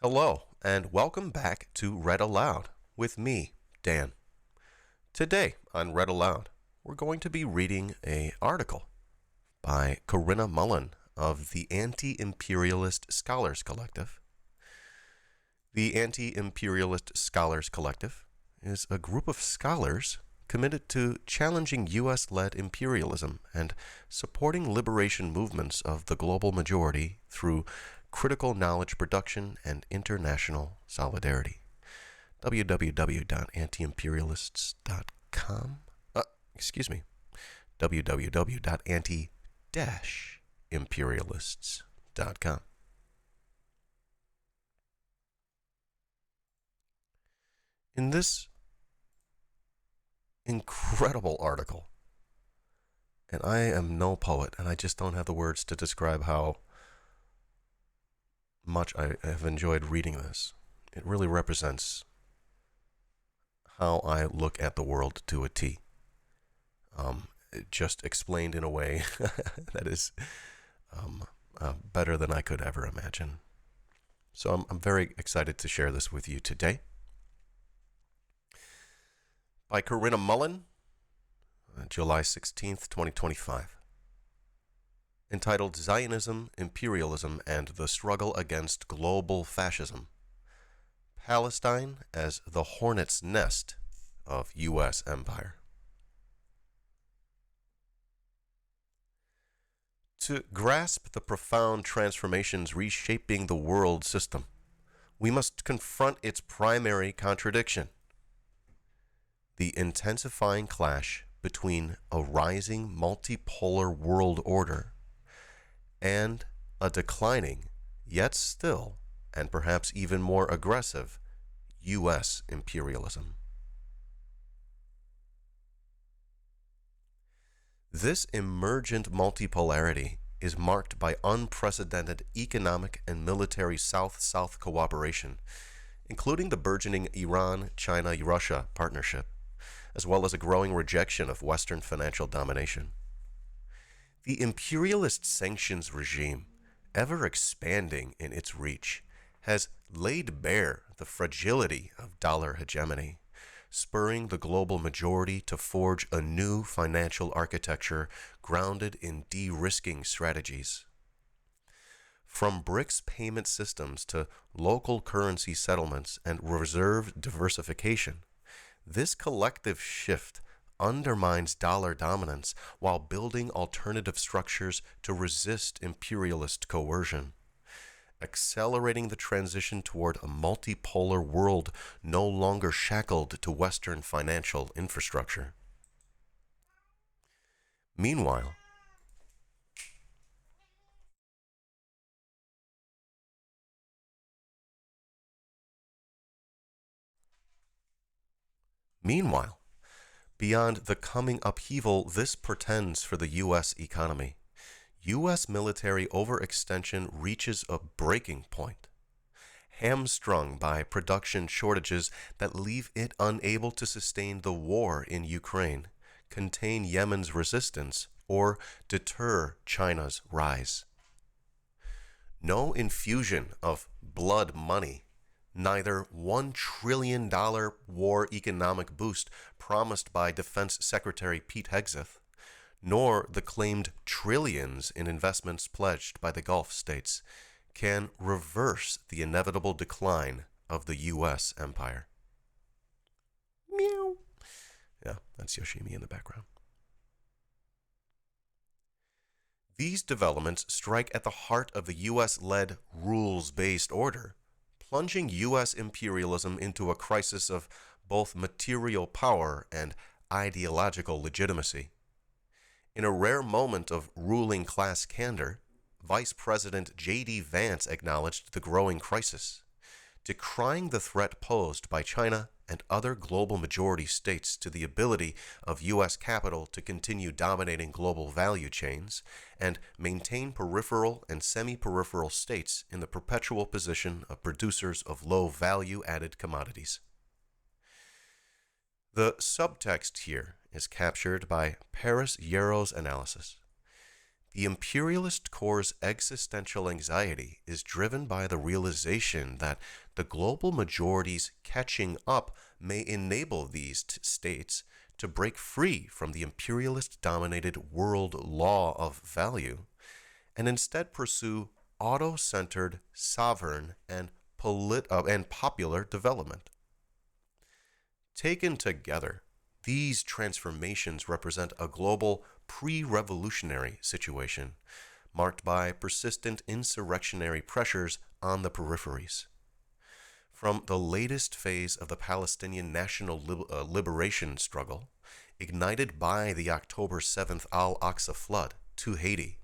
Hello, and welcome back to Read Aloud with me, Dan. Today on Read Aloud, we're going to be reading an article by Corinna Mullen of the Anti-Imperialist Scholars Collective. The Anti-Imperialist Scholars Collective is a group of scholars committed to challenging U.S.-led imperialism and supporting liberation movements of the global majority through critical knowledge production and international solidarity. www.antiimperialists.com www.anti-imperialists.com. In this incredible article, and I am no poet, and I just don't have the words to describe how much I have enjoyed reading this. It really represents how I look at the world to a T. Just explained in a way that is better than I could ever imagine. So I'm very excited to share this with you today. By Corinna Mullen, July 16th, 2025. Entitled Zionism, Imperialism, and the Struggle Against Global Fascism. Palestine as the Hornet's Nest of U.S. Empire. To grasp the profound transformations reshaping the world system, we must confront its primary contradiction: the intensifying clash between a rising multipolar world order and a declining, yet still, and perhaps even more aggressive, U.S. imperialism. This emergent multipolarity is marked by unprecedented economic and military South-South cooperation, including the burgeoning Iran-China-Russia partnership, as well as a growing rejection of Western financial domination. The imperialist sanctions regime, ever expanding in its reach, has laid bare the fragility of dollar hegemony, spurring the global majority to forge a new financial architecture grounded in de-risking strategies. From BRICS payment systems to local currency settlements and reserve diversification, this collective shift undermines dollar dominance while building alternative structures to resist imperialist coercion, accelerating the transition toward a multipolar world no longer shackled to Western financial infrastructure. Meanwhile, beyond the coming upheaval this portends for the U.S. economy, U.S. military overextension reaches a breaking point, hamstrung by production shortages that leave it unable to sustain the war in Ukraine, contain Yemen's resistance, or deter China's rise. No infusion of blood money, neither $1 trillion war economic boost promised by Defense Secretary Pete Hegseth, nor the claimed trillions in investments pledged by the Gulf states can reverse the inevitable decline of the U.S. empire. Meow. Yeah, that's Yoshimi in the background. These developments strike at the heart of the U.S.-led rules-based order, plunging U.S. imperialism into a crisis of both material power and ideological legitimacy. In a rare moment of ruling class candor, Vice President J.D. Vance acknowledged the growing crisis, decrying the threat posed by China and other global majority states to the ability of U.S. capital to continue dominating global value chains and maintain peripheral and semi-peripheral states in the perpetual position of producers of low value-added commodities. The subtext here is captured by Paris Yarrow's analysis. The imperialist core's existential anxiety is driven by the realization that the global majority's catching up may enable these states to break free from the imperialist-dominated world law of value and instead pursue auto-centered, sovereign, and popular development. Taken together, these transformations represent a global pre-revolutionary situation marked by persistent insurrectionary pressures on the peripheries. From the latest phase of the Palestinian national liberation struggle, ignited by the October 7th Al-Aqsa flood, to Haiti,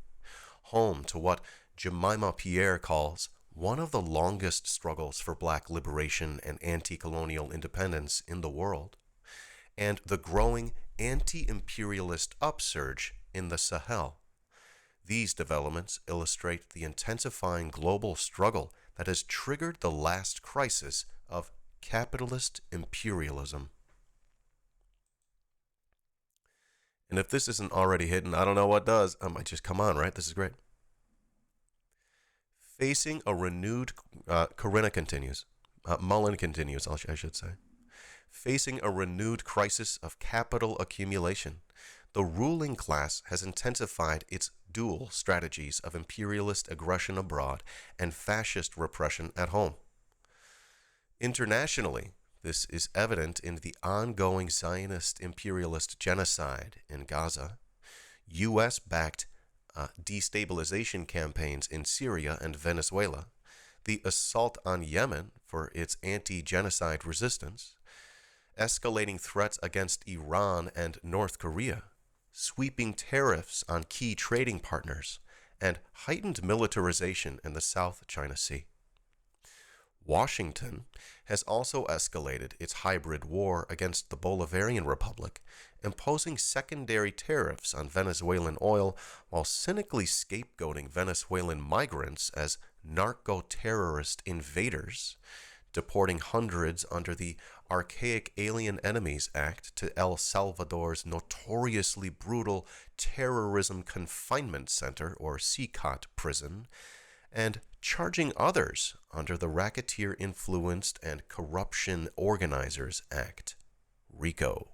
home to what Jemima Pierre calls one of the longest struggles for black liberation and anti-colonial independence in the world, and the growing anti-imperialist upsurge in the Sahel. These developments illustrate the intensifying global struggle that has triggered the last crisis of capitalist imperialism. And if this isn't already hidden, I don't know what does. I might just come on, right? This is great. Facing a renewed, Corinna continues, Mullen continues, I should say. Facing a renewed crisis of capital accumulation, the ruling class has intensified its dual strategies of imperialist aggression abroad and fascist repression at home. Internationally, this is evident in the ongoing Zionist imperialist genocide in Gaza, U.S.-backed destabilization campaigns in Syria and Venezuela, the assault on Yemen for its anti-genocide resistance, escalating threats against Iran and North Korea, sweeping tariffs on key trading partners, and heightened militarization in the South China Sea. Washington has also escalated its hybrid war against the Bolivarian Republic, imposing secondary tariffs on Venezuelan oil while cynically scapegoating Venezuelan migrants as narco-terrorist invaders, deporting hundreds under the archaic Alien Enemies Act to El Salvador's notoriously brutal Terrorism Confinement Center, or CCOT prison, and charging others under the Racketeer-Influenced and Corruption Organizers Act, RICO.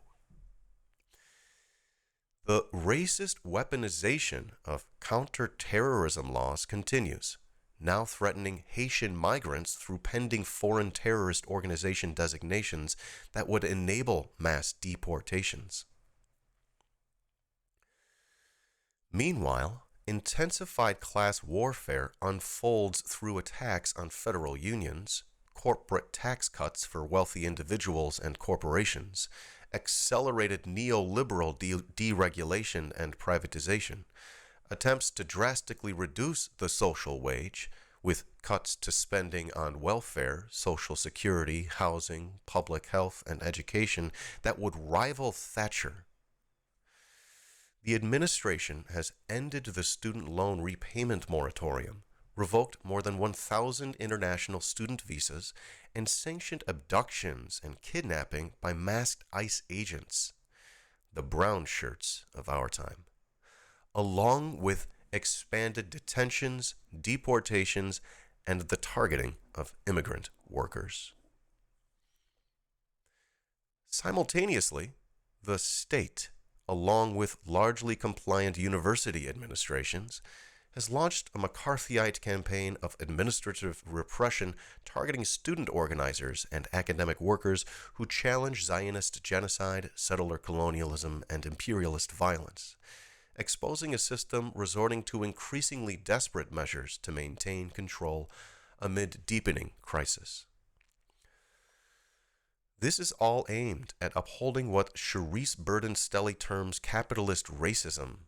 The racist weaponization of counterterrorism laws continues, now threatening Haitian migrants through pending foreign terrorist organization designations that would enable mass deportations. Meanwhile, intensified class warfare unfolds through attacks on federal unions, corporate tax cuts for wealthy individuals and corporations, accelerated neoliberal deregulation and privatization, attempts to drastically reduce the social wage, with cuts to spending on welfare, social security, housing, public health, and education that would rival Thatcher. The administration has ended the student loan repayment moratorium, revoked more than 1,000 international student visas, and sanctioned abductions and kidnapping by masked ICE agents, the brown shirts of our time, along with expanded detentions, deportations, and the targeting of immigrant workers. Simultaneously, the state, along with largely compliant university administrations, has launched a McCarthyite campaign of administrative repression targeting student organizers and academic workers who challenge Zionist genocide, settler colonialism, and imperialist violence, exposing a system resorting to increasingly desperate measures to maintain control amid deepening crisis. This is all aimed at upholding what Charisse Burden-Stelly terms capitalist racism,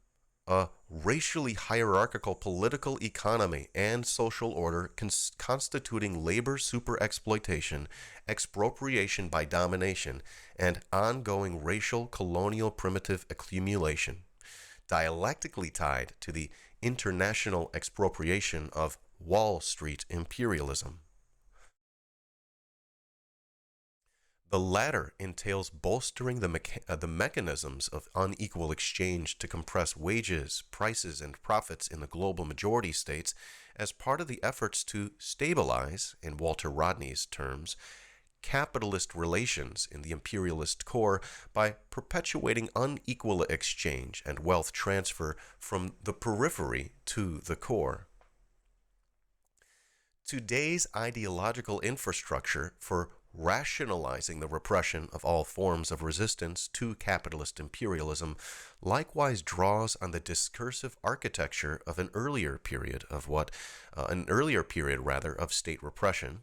a racially hierarchical political economy and social order constituting labor super-exploitation, expropriation by domination, and ongoing racial colonial primitive accumulation, dialectically tied to the international expropriation of Wall Street imperialism. The latter entails bolstering the mechanisms of unequal exchange to compress wages, prices, and profits in the global majority states as part of the efforts to stabilize, in Walter Rodney's terms, capitalist relations in the imperialist core by perpetuating unequal exchange and wealth transfer from the periphery to the core. Today's ideological infrastructure for rationalizing the repression of all forms of resistance to capitalist imperialism likewise draws on the discursive architecture of an earlier period of state repression,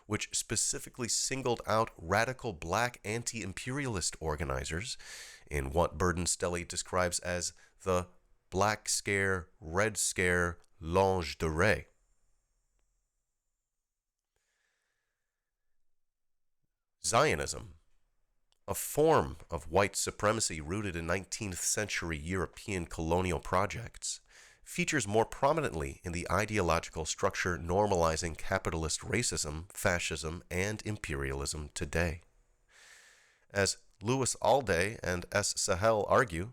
which specifically singled out radical black anti-imperialist organizers in what Burden Stelly describes as the Black Scare, Red Scare, L'Ange de Ré. Zionism, a form of white supremacy rooted in 19th century European colonial projects, features more prominently in the ideological structure normalizing capitalist racism, fascism, and imperialism today. As Louis Alday and S. Saleh argue,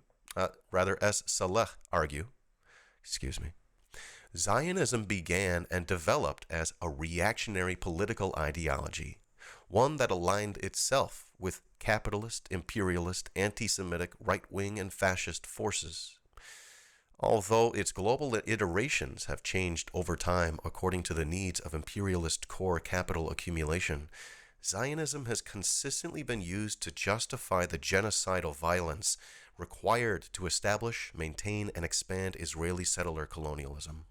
Zionism began and developed as a reactionary political ideology, one that aligned itself with capitalist, imperialist, anti-Semitic, right-wing, and fascist forces. Although its global iterations have changed over time according to the needs of imperialist core capital accumulation, Zionism has consistently been used to justify the genocidal violence required to establish, maintain, and expand Israeli settler colonialism.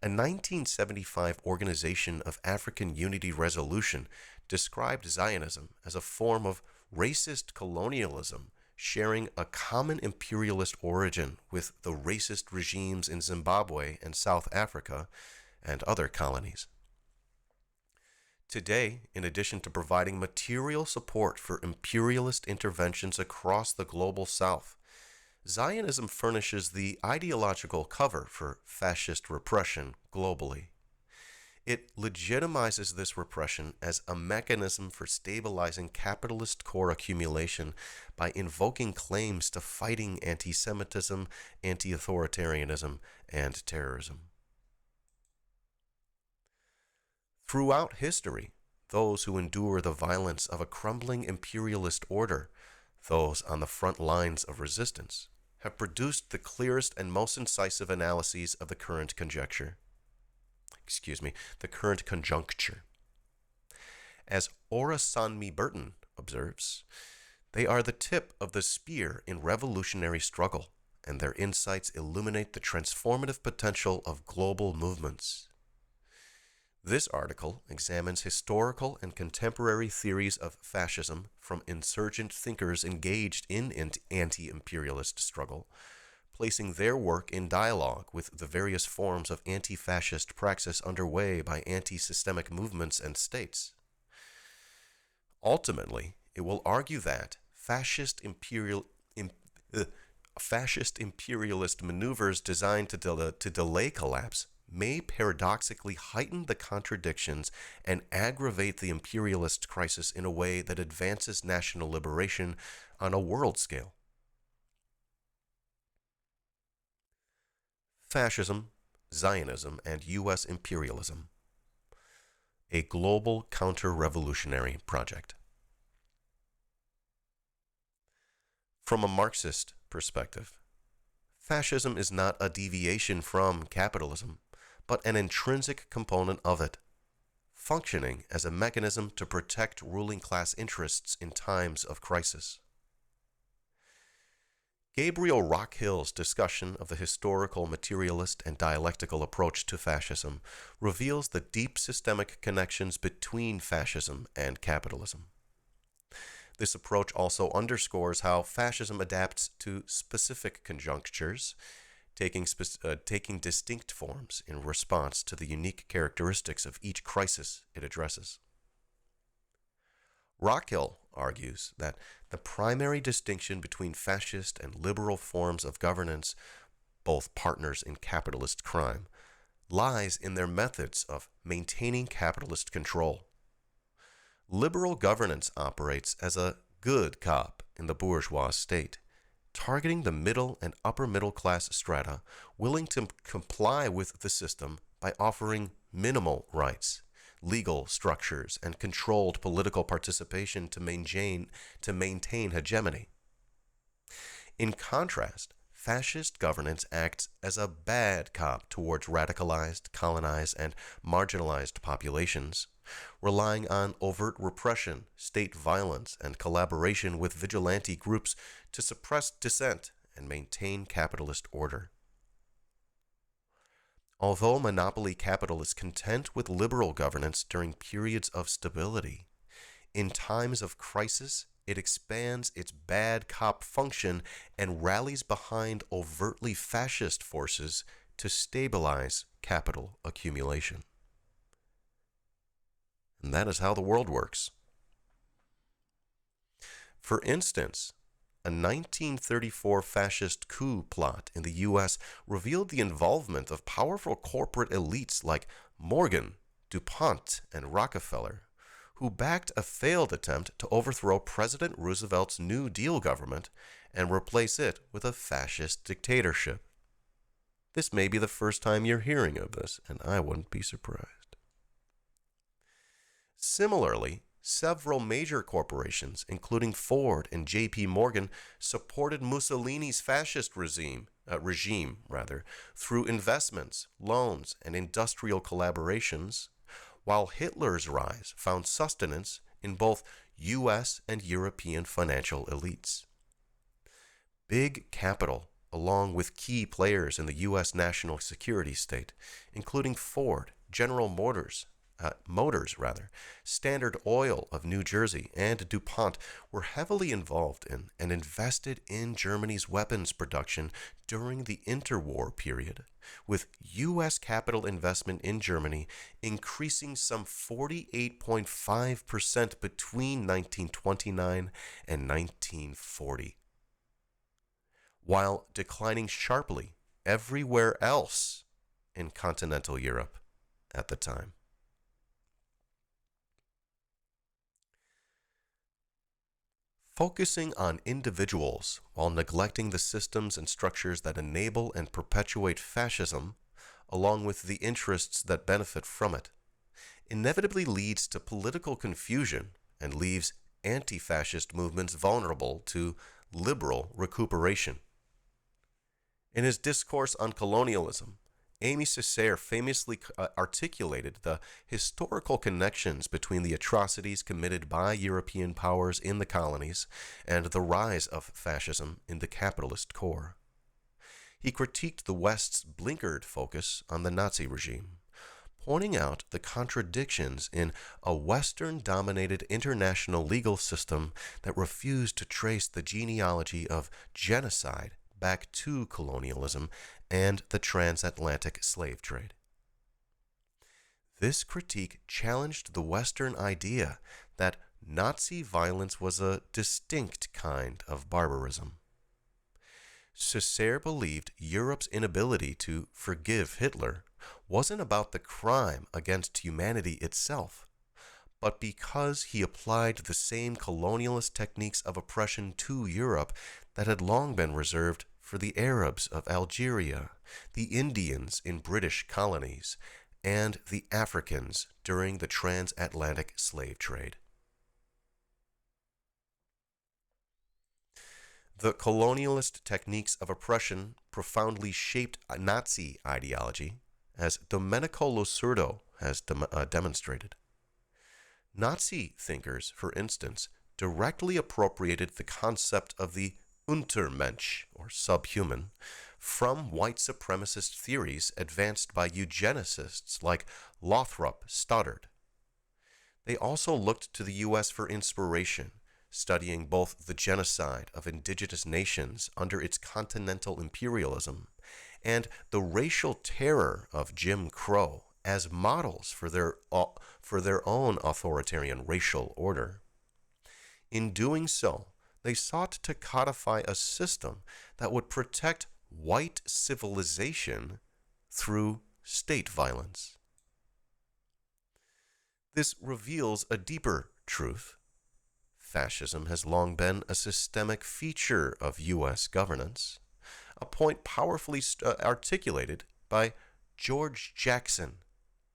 A 1975 Organization of African Unity resolution described Zionism as a form of racist colonialism sharing a common imperialist origin with the racist regimes in Zimbabwe and South Africa and other colonies. Today, in addition to providing material support for imperialist interventions across the global South, Zionism furnishes the ideological cover for fascist repression globally. It legitimizes this repression as a mechanism for stabilizing capitalist core accumulation by invoking claims to fighting anti-Semitism, anti-authoritarianism, and terrorism. Throughout history, those who endure the violence of a crumbling imperialist order, those on the front lines of resistance, have produced the clearest and most incisive analyses of the current conjuncture. As Ora Sanmi Burton observes, they are the tip of the spear in revolutionary struggle, and their insights illuminate the transformative potential of global movements. This article examines historical and contemporary theories of fascism from insurgent thinkers engaged in anti-imperialist struggle, placing their work in dialogue with the various forms of anti-fascist praxis underway by anti-systemic movements and states. Ultimately, it will argue that fascist imperialist maneuvers designed to delay collapse may paradoxically heighten the contradictions and aggravate the imperialist crisis in a way that advances national liberation on a world scale. Fascism, Zionism, and U.S. imperialism. A global counter-revolutionary project. From a Marxist perspective, fascism is not a deviation from capitalism, but an intrinsic component of it, functioning as a mechanism to protect ruling class interests in times of crisis. Gabriel Rockhill's discussion of the historical materialist and dialectical approach to fascism reveals the deep systemic connections between fascism and capitalism. This approach also underscores how fascism adapts to specific conjunctures, taking distinct forms in response to the unique characteristics of each crisis it addresses. Rockhill argues that the primary distinction between fascist and liberal forms of governance, both partners in capitalist crime, lies in their methods of maintaining capitalist control. Liberal governance operates as a good cop in the bourgeois state, targeting the middle and upper middle class strata willing to comply with the system by offering minimal rights, legal structures, and controlled political participation to maintain hegemony. In contrast, fascist governance acts as a bad cop towards radicalized, colonized, and marginalized populations, relying on overt repression, state violence, and collaboration with vigilante groups to suppress dissent and maintain capitalist order. Although monopoly capital is content with liberal governance during periods of stability, in times of crisis, it expands its bad cop function and rallies behind overtly fascist forces to stabilize capital accumulation. And that is how the world works. For instance, a 1934 fascist coup plot in the U.S. revealed the involvement of powerful corporate elites like Morgan, DuPont, and Rockefeller, who backed a failed attempt to overthrow President Roosevelt's New Deal government and replace it with a fascist dictatorship. This may be the first time you're hearing of this, and I wouldn't be surprised. Similarly, several major corporations, including Ford and J.P. Morgan, supported Mussolini's fascist regime through investments, loans, and industrial collaborations, while Hitler's rise found sustenance in both U.S. and European financial elites. Big capital, along with key players in the U.S. national security state, including Ford, General Motors, Standard Oil of New Jersey, and DuPont, were heavily involved in and invested in Germany's weapons production during the interwar period, with U.S. capital investment in Germany increasing some 48.5% between 1929 and 1940, while declining sharply everywhere else in continental Europe at the time. Focusing on individuals while neglecting the systems and structures that enable and perpetuate fascism, along with the interests that benefit from it, inevitably leads to political confusion and leaves anti-fascist movements vulnerable to liberal recuperation. In his discourse on colonialism, Aimé Césaire famously articulated the historical connections between the atrocities committed by European powers in the colonies and the rise of fascism in the capitalist core. He critiqued the West's blinkered focus on the Nazi regime, pointing out the contradictions in a Western-dominated international legal system that refused to trace the genealogy of genocide back to colonialism and the transatlantic slave trade. This critique challenged the Western idea that Nazi violence was a distinct kind of barbarism. Césaire believed Europe's inability to forgive Hitler wasn't about the crime against humanity itself, but because he applied the same colonialist techniques of oppression to Europe that had long been reserved for the Arabs of Algeria, the Indians in British colonies, and the Africans during the transatlantic slave trade. The colonialist techniques of oppression profoundly shaped Nazi ideology, as Domenico Losurdo has demonstrated. Nazi thinkers, for instance, directly appropriated the concept of the Untermensch, or subhuman, from white supremacist theories advanced by eugenicists like Lothrop Stoddard. They also looked to the U.S. for inspiration, studying both the genocide of indigenous nations under its continental imperialism and the racial terror of Jim Crow as models for their own authoritarian racial order. In doing so, they sought to codify a system that would protect white civilization through state violence. This reveals a deeper truth, fascism has long been a systemic feature of U.S. governance, a point powerfully articulated by George Jackson,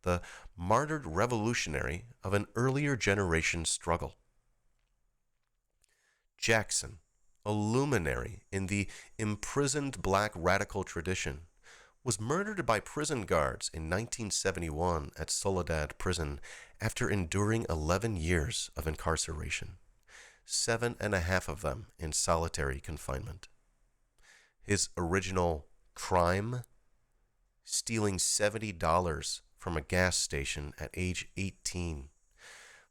the martyred revolutionary of an earlier generation struggle. Jackson, a luminary in the imprisoned black radical tradition, was murdered by prison guards in 1971 at Soledad Prison after enduring 11 years of incarceration, 7.5 of them in solitary confinement. His original crime? Stealing $70 from a gas station at age 18,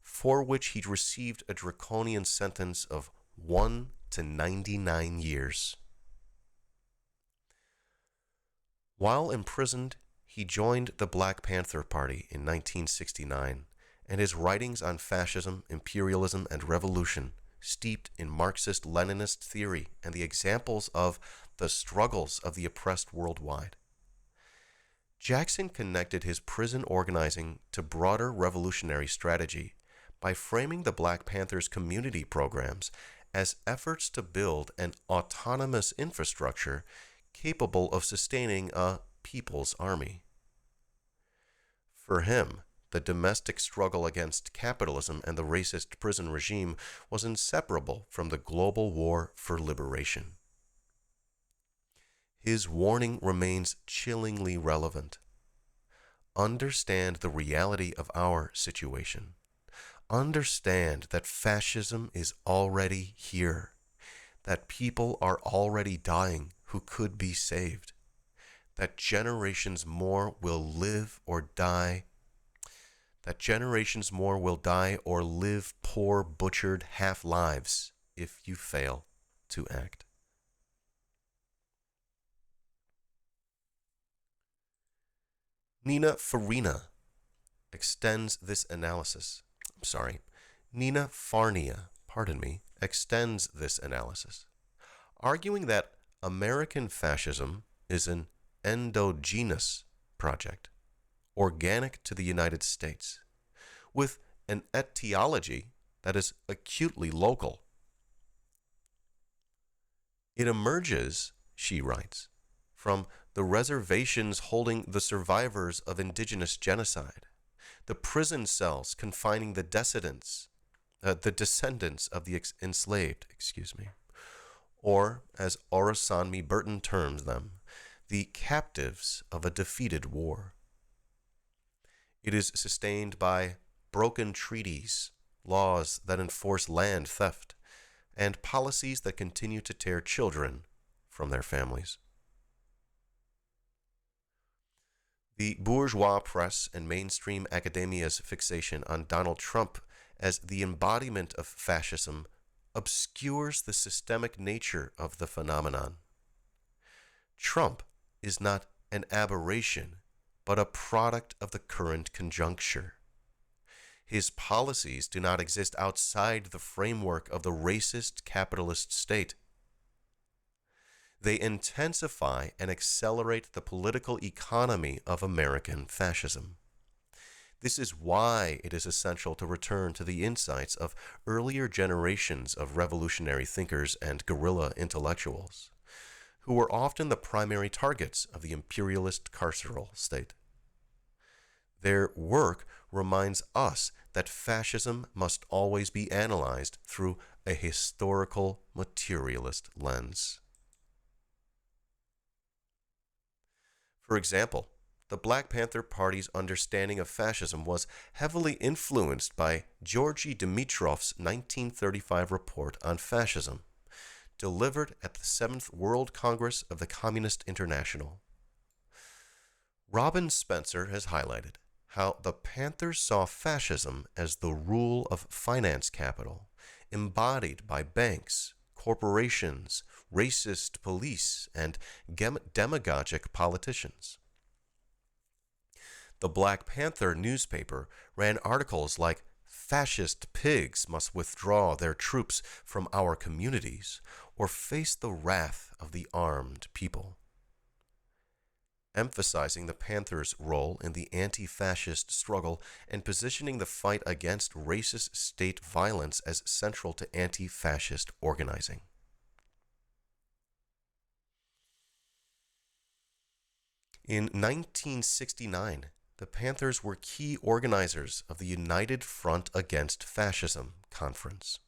for which he received a draconian sentence of 1 to 99 years. While imprisoned, he joined the Black Panther Party in 1969, and his writings on fascism, imperialism, and revolution, steeped in Marxist-Leninist theory and the examples of the struggles of the oppressed worldwide. Jackson connected his prison organizing to broader revolutionary strategy by framing the Black Panthers' community programs as efforts to build an autonomous infrastructure capable of sustaining a people's army. For him, the domestic struggle against capitalism and the racist prison regime was inseparable from the global war for liberation. His warning remains chillingly relevant. Understand the reality of our situation. Understand that fascism is already here, that people are already dying who could be saved, that generations more will live or die, or live poor, butchered half-lives if you fail to act. Nina Farina extends this analysis. Nina Farnia, extends this analysis, arguing that American fascism is an endogenous project, organic to the United States, with an etiology that is acutely local. It emerges, she writes, from the reservations holding the survivors of indigenous genocide, the prison cells confining the descendants of the enslaved, or, as Orasanmi Burton terms them, the captives of a defeated war. It is sustained by broken treaties, laws that enforce land theft, and policies that continue to tear children from their families. The bourgeois press and mainstream academia's fixation on Donald Trump as the embodiment of fascism obscures the systemic nature of the phenomenon. Trump is not an aberration, but a product of the current conjuncture. His policies do not exist outside the framework of the racist capitalist state. They intensify and accelerate the political economy of American fascism. This is why it is essential to return to the insights of earlier generations of revolutionary thinkers and guerrilla intellectuals, who were often the primary targets of the imperialist carceral state. Their work reminds us that fascism must always be analyzed through a historical materialist lens. For example, the Black Panther Party's understanding of fascism was heavily influenced by Georgy Dimitrov's 1935 report on fascism, delivered at the 7th World Congress of the Communist International. Robin Spencer has highlighted how the Panthers saw fascism as the rule of finance capital, embodied by banks, corporations, racist police, and demagogic politicians. The Black Panther newspaper ran articles like, "Fascist pigs must withdraw their troops from our communities or face the wrath of the armed people." emphasizing the Panthers' role in the anti-fascist struggle and positioning the fight against racist state violence as central to anti-fascist organizing. In 1969, the Panthers were key organizers of the United Front Against Fascism conference,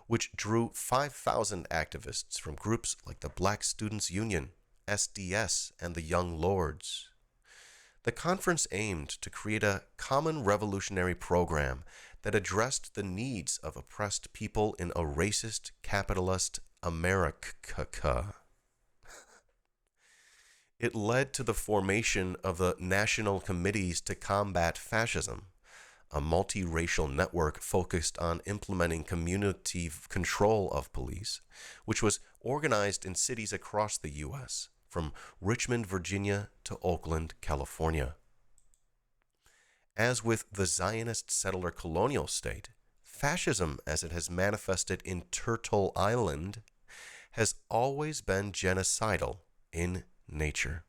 which drew 5,000 activists from groups like the Black Students Union, SDS, and the Young Lords. The conference aimed to create a common revolutionary program that addressed the needs of oppressed people in a racist, capitalist America. It led to the formation of the National Committees to Combat Fascism, a multiracial network focused on implementing community control of police, which was organized in cities across the U.S., from Richmond, Virginia to Oakland, California. As with the Zionist settler colonial state, fascism as it has manifested in Turtle Island has always been genocidal in nature.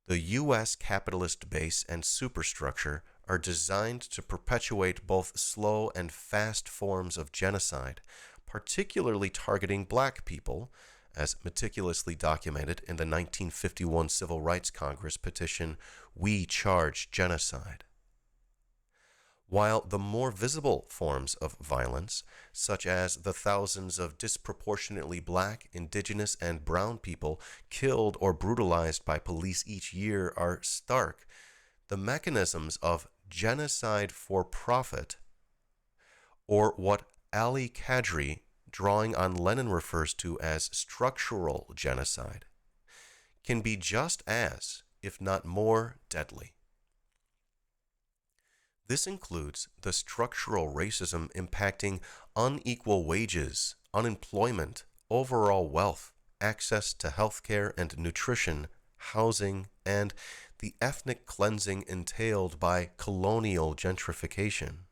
The U.S. capitalist base and superstructure are designed to perpetuate both slow and fast forms of genocide, particularly targeting black people, as meticulously documented in the 1951 Civil Rights Congress petition, "We Charge Genocide." While the more visible forms of violence, such as the thousands of disproportionately black, indigenous, and brown people killed or brutalized by police each year, are stark, the mechanisms of genocide for profit, or what Ali Kadri, drawing on Lenin, refers to as structural genocide, can be just as, if not more, deadly. This includes the structural racism impacting unequal wages, unemployment, overall wealth, access to healthcare and nutrition, housing, and the ethnic cleansing entailed by colonial gentrification,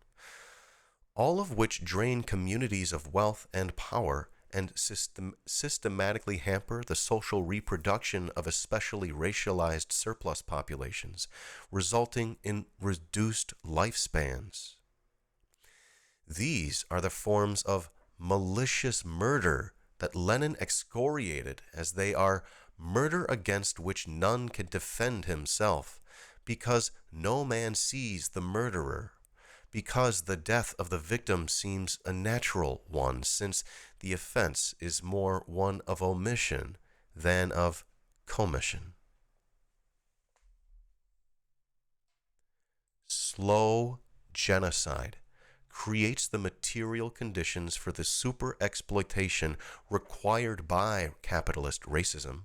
all of which drain communities of wealth and power and systematically hamper the social reproduction of especially racialized surplus populations, resulting in reduced lifespans. These are the forms of malicious murder that Lenin excoriated, as they are murder against which none can defend himself, because no man sees the murderer, because the death of the victim seems a natural one, since the offense is more one of omission than of commission. Slow genocide creates the material conditions for the super-exploitation required by capitalist racism.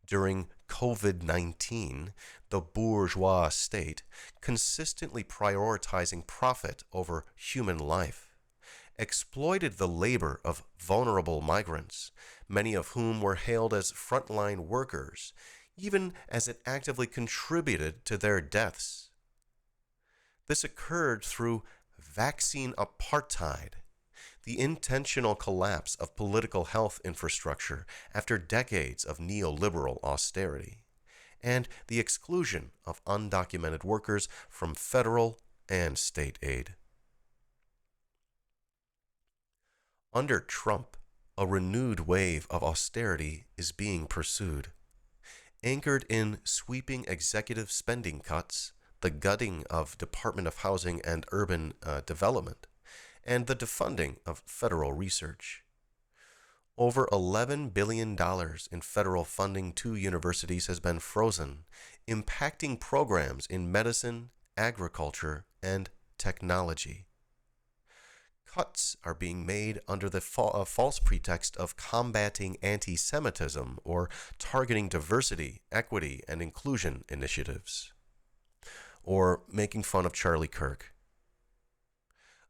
During COVID-19, the bourgeois state, consistently prioritizing profit over human life, exploited the labor of vulnerable migrants, many of whom were hailed as frontline workers, even as it actively contributed to their deaths. This occurred through vaccine apartheid, the intentional collapse of political health infrastructure after decades of neoliberal austerity, and the exclusion of undocumented workers from federal and state aid. Under Trump, a renewed wave of austerity is being pursued, anchored in sweeping executive spending cuts, the gutting of Department of Housing and Urban Development, and the defunding of federal research. Over $11 billion in federal funding to universities has been frozen, impacting programs in medicine, agriculture, and technology. Cuts are being made under the false pretext of combating anti-Semitism or targeting diversity, equity, and inclusion initiatives, or making fun of Charlie Kirk.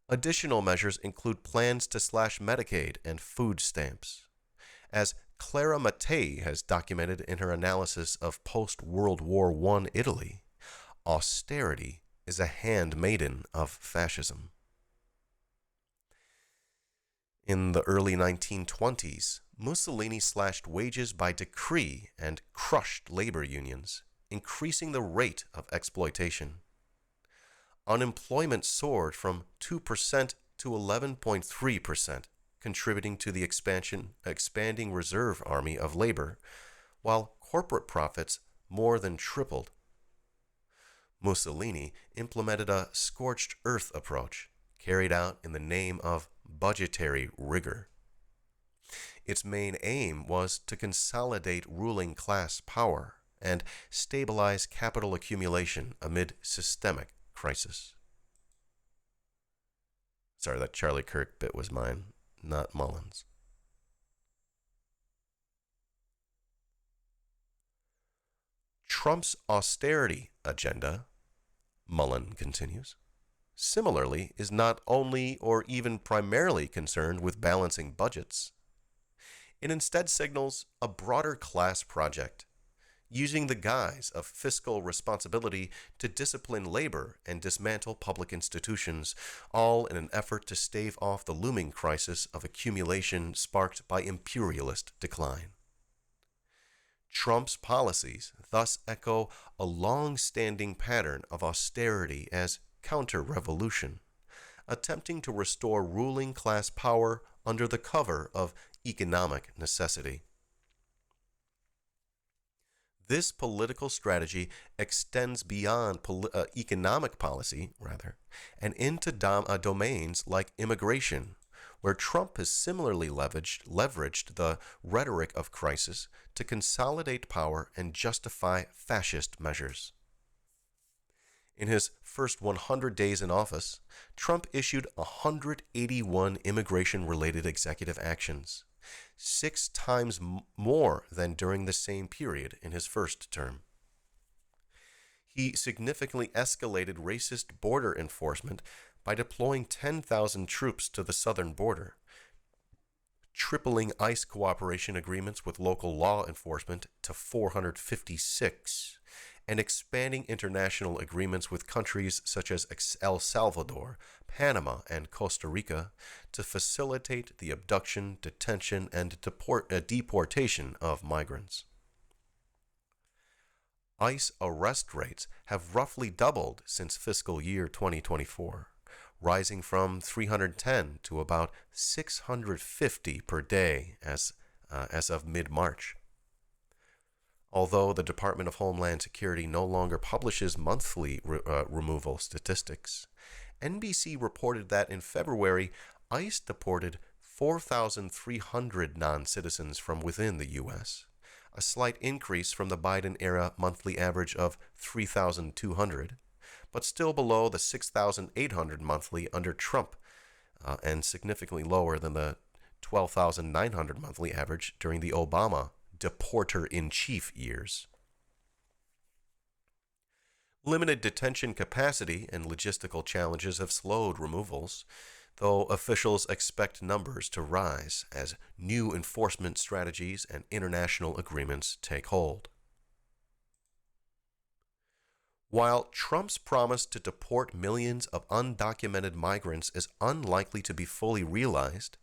Additional measures include plans to slash Medicaid and food stamps. As Clara Mattei has documented in her analysis of post-World War I Italy, austerity is a handmaiden of fascism. In the early 1920s, Mussolini slashed wages by decree and crushed labor unions, increasing the rate of exploitation. Unemployment soared from 2% to 11.3%, contributing to the expanding reserve army of labor, while corporate profits more than tripled. Mussolini implemented a scorched earth approach, carried out in the name of budgetary rigor. Its main aim was to consolidate ruling class power and stabilize capital accumulation amid systemic crisis. Sorry, that Charlie Kirk bit was mine, not Mullen's. Trump's austerity agenda, Mullen continues, similarly is not only or even primarily concerned with balancing budgets. It instead signals a broader class project, using the guise of fiscal responsibility to discipline labor and dismantle public institutions, all in an effort to stave off the looming crisis of accumulation sparked by imperialist decline. Trump's policies thus echo a long-standing pattern of austerity as counter-revolution, attempting to restore ruling class power under the cover of economic necessity. This political strategy extends beyond economic policy, and into domains like immigration, where Trump has similarly leveraged the rhetoric of crisis to consolidate power and justify fascist measures. In his first 100 days in office, Trump issued 181 immigration-related executive actions, 6 times more than during the same period in his first term. He significantly escalated racist border enforcement by deploying 10,000 troops to the southern border, tripling ICE cooperation agreements with local law enforcement to 456, and expanding international agreements with countries such as El Salvador, Panama, and Costa Rica to facilitate the abduction, detention, and deportation of migrants. ICE arrest rates have roughly doubled since fiscal year 2024, rising from 310 to about 650 per day as of mid-March. Although the Department of Homeland Security no longer publishes monthly removal statistics, NBC reported that in February, ICE deported 4,300 non-citizens from within the U.S., a slight increase from the Biden-era monthly average of 3,200, but still below the 6,800 monthly under Trump, and significantly lower than the 12,900 monthly average during the Obama deporter-in-chief years. Limited detention capacity and logistical challenges have slowed removals, though officials expect numbers to rise as new enforcement strategies and international agreements take hold. While Trump's promise to deport millions of undocumented migrants is unlikely to be fully realized,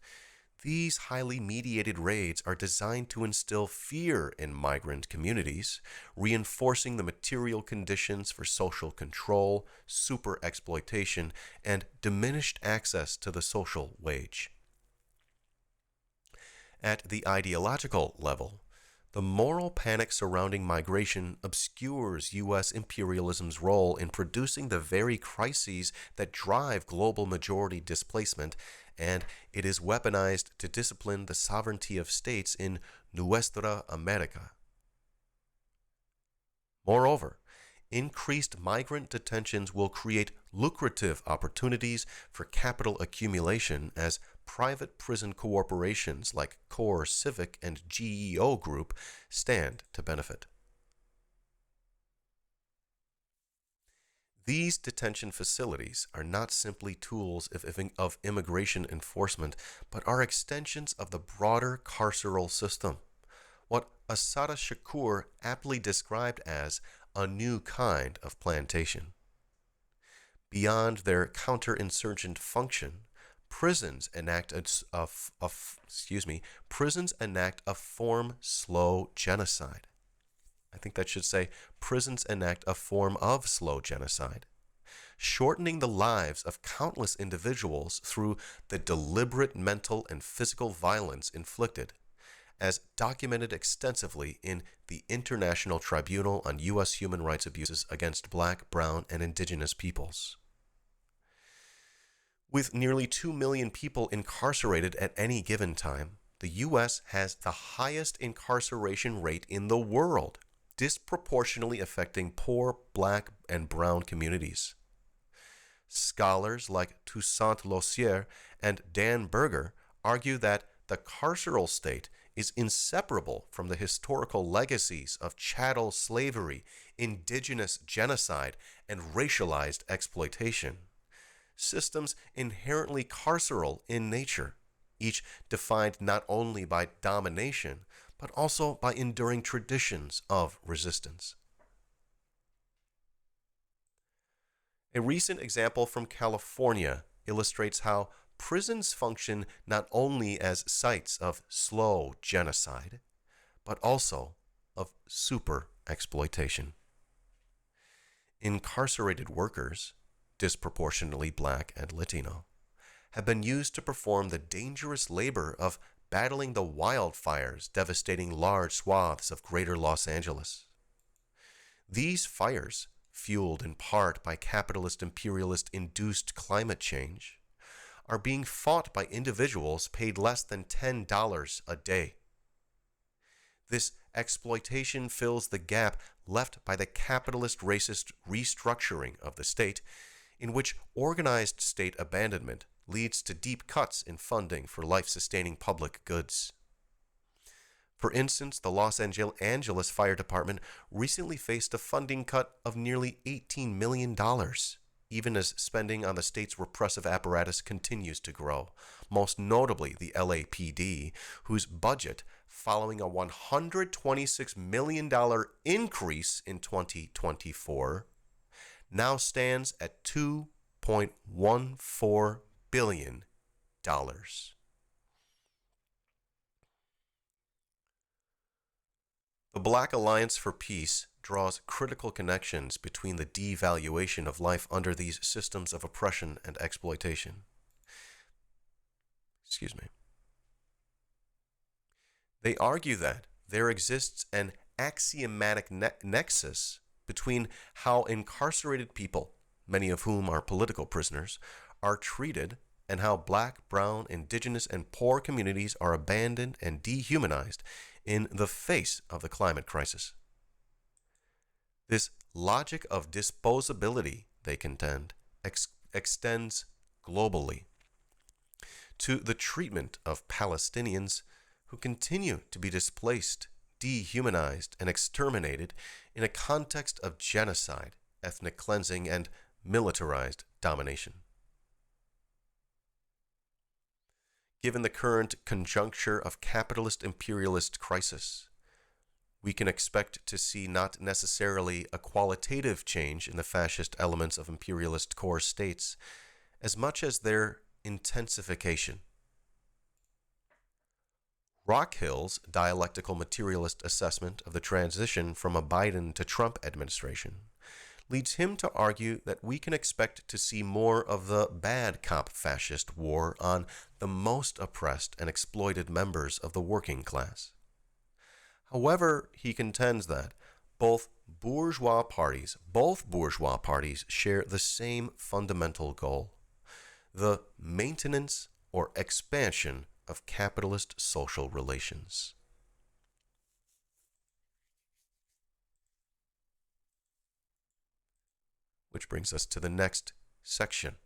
these highly mediated raids are designed to instill fear in migrant communities, reinforcing the material conditions for social control, super-exploitation, and diminished access to the social wage. At the ideological level, the moral panic surrounding migration obscures U.S. imperialism's role in producing the very crises that drive global majority displacement, and it is weaponized to discipline the sovereignty of states in Nuestra America. Moreover, increased migrant detentions will create lucrative opportunities for capital accumulation as private prison corporations like Core Civic and GEO Group stand to benefit. These detention facilities are not simply tools of immigration enforcement, but are extensions of the broader carceral system, what Assata Shakur aptly described as a new kind of plantation. Beyond their counterinsurgent function, prisons enact prisons enact a form slow genocide. I think that should say prisons enact a form of slow genocide, shortening the lives of countless individuals through the deliberate mental and physical violence inflicted, as documented extensively in the International Tribunal on U.S. Human Rights Abuses against Black, Brown, and Indigenous Peoples. With nearly 2 million people incarcerated at any given time, the U.S. has the highest incarceration rate in the world, disproportionately affecting poor Black and Brown communities. Scholars like Toussaint Lousier and Dan Berger argue that the carceral state is inseparable from the historical legacies of chattel slavery, indigenous genocide, and racialized exploitation. Systems inherently carceral in nature, each defined not only by domination, but also by enduring traditions of resistance. A recent example from California illustrates how prisons function not only as sites of slow genocide, but also of super-exploitation. Incarcerated workers, disproportionately Black and Latino, have been used to perform the dangerous labor of battling the wildfires devastating large swaths of greater Los Angeles. These fires, fueled in part by capitalist imperialist-induced climate change, are being fought by individuals paid less than $10 a day. This exploitation fills the gap left by the capitalist racist restructuring of the state, in which organized state abandonment leads to deep cuts in funding for life-sustaining public goods. For instance, the Los Angeles Fire Department recently faced a funding cut of nearly $18 million, even as spending on the state's repressive apparatus continues to grow, most notably the LAPD, whose budget, following a $126 million increase in 2024, now stands at $2.14 billion. The Black Alliance for Peace draws critical connections between the devaluation of life under these systems of oppression and exploitation. They argue that there exists an axiomatic nexus between how incarcerated people, many of whom are political prisoners, are treated and how Black, Brown, Indigenous, and poor communities are abandoned and dehumanized in the face of the climate crisis. This logic of disposability, they contend, extends globally to the treatment of Palestinians who continue to be displaced, dehumanized, and exterminated in a context of genocide, ethnic cleansing, and militarized domination. Given the current conjuncture of capitalist imperialist crisis, we can expect to see not necessarily a qualitative change in the fascist elements of imperialist core states, as much as their intensification. Rockhill's dialectical materialist assessment of the transition from a Biden to Trump administration leads him to argue that we can expect to see more of the bad cop fascist war on the most oppressed and exploited members of the working class. However, he contends that both bourgeois parties share the same fundamental goal: the maintenance or expansion of capitalist social relations. Which brings us to the next section: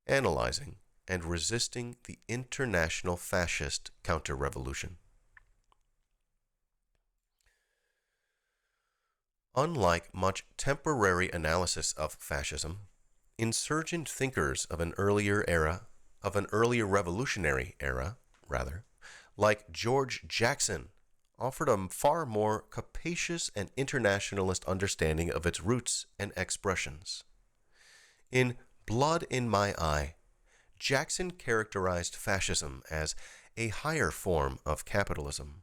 analyzing and resisting the international fascist counter-revolution. Unlike much temporary analysis of fascism, insurgent thinkers of an earlier revolutionary era, like George Jackson, offered a far more capacious and internationalist understanding of its roots and expressions. In Blood in My Eye, Jackson characterized fascism as a higher form of capitalism,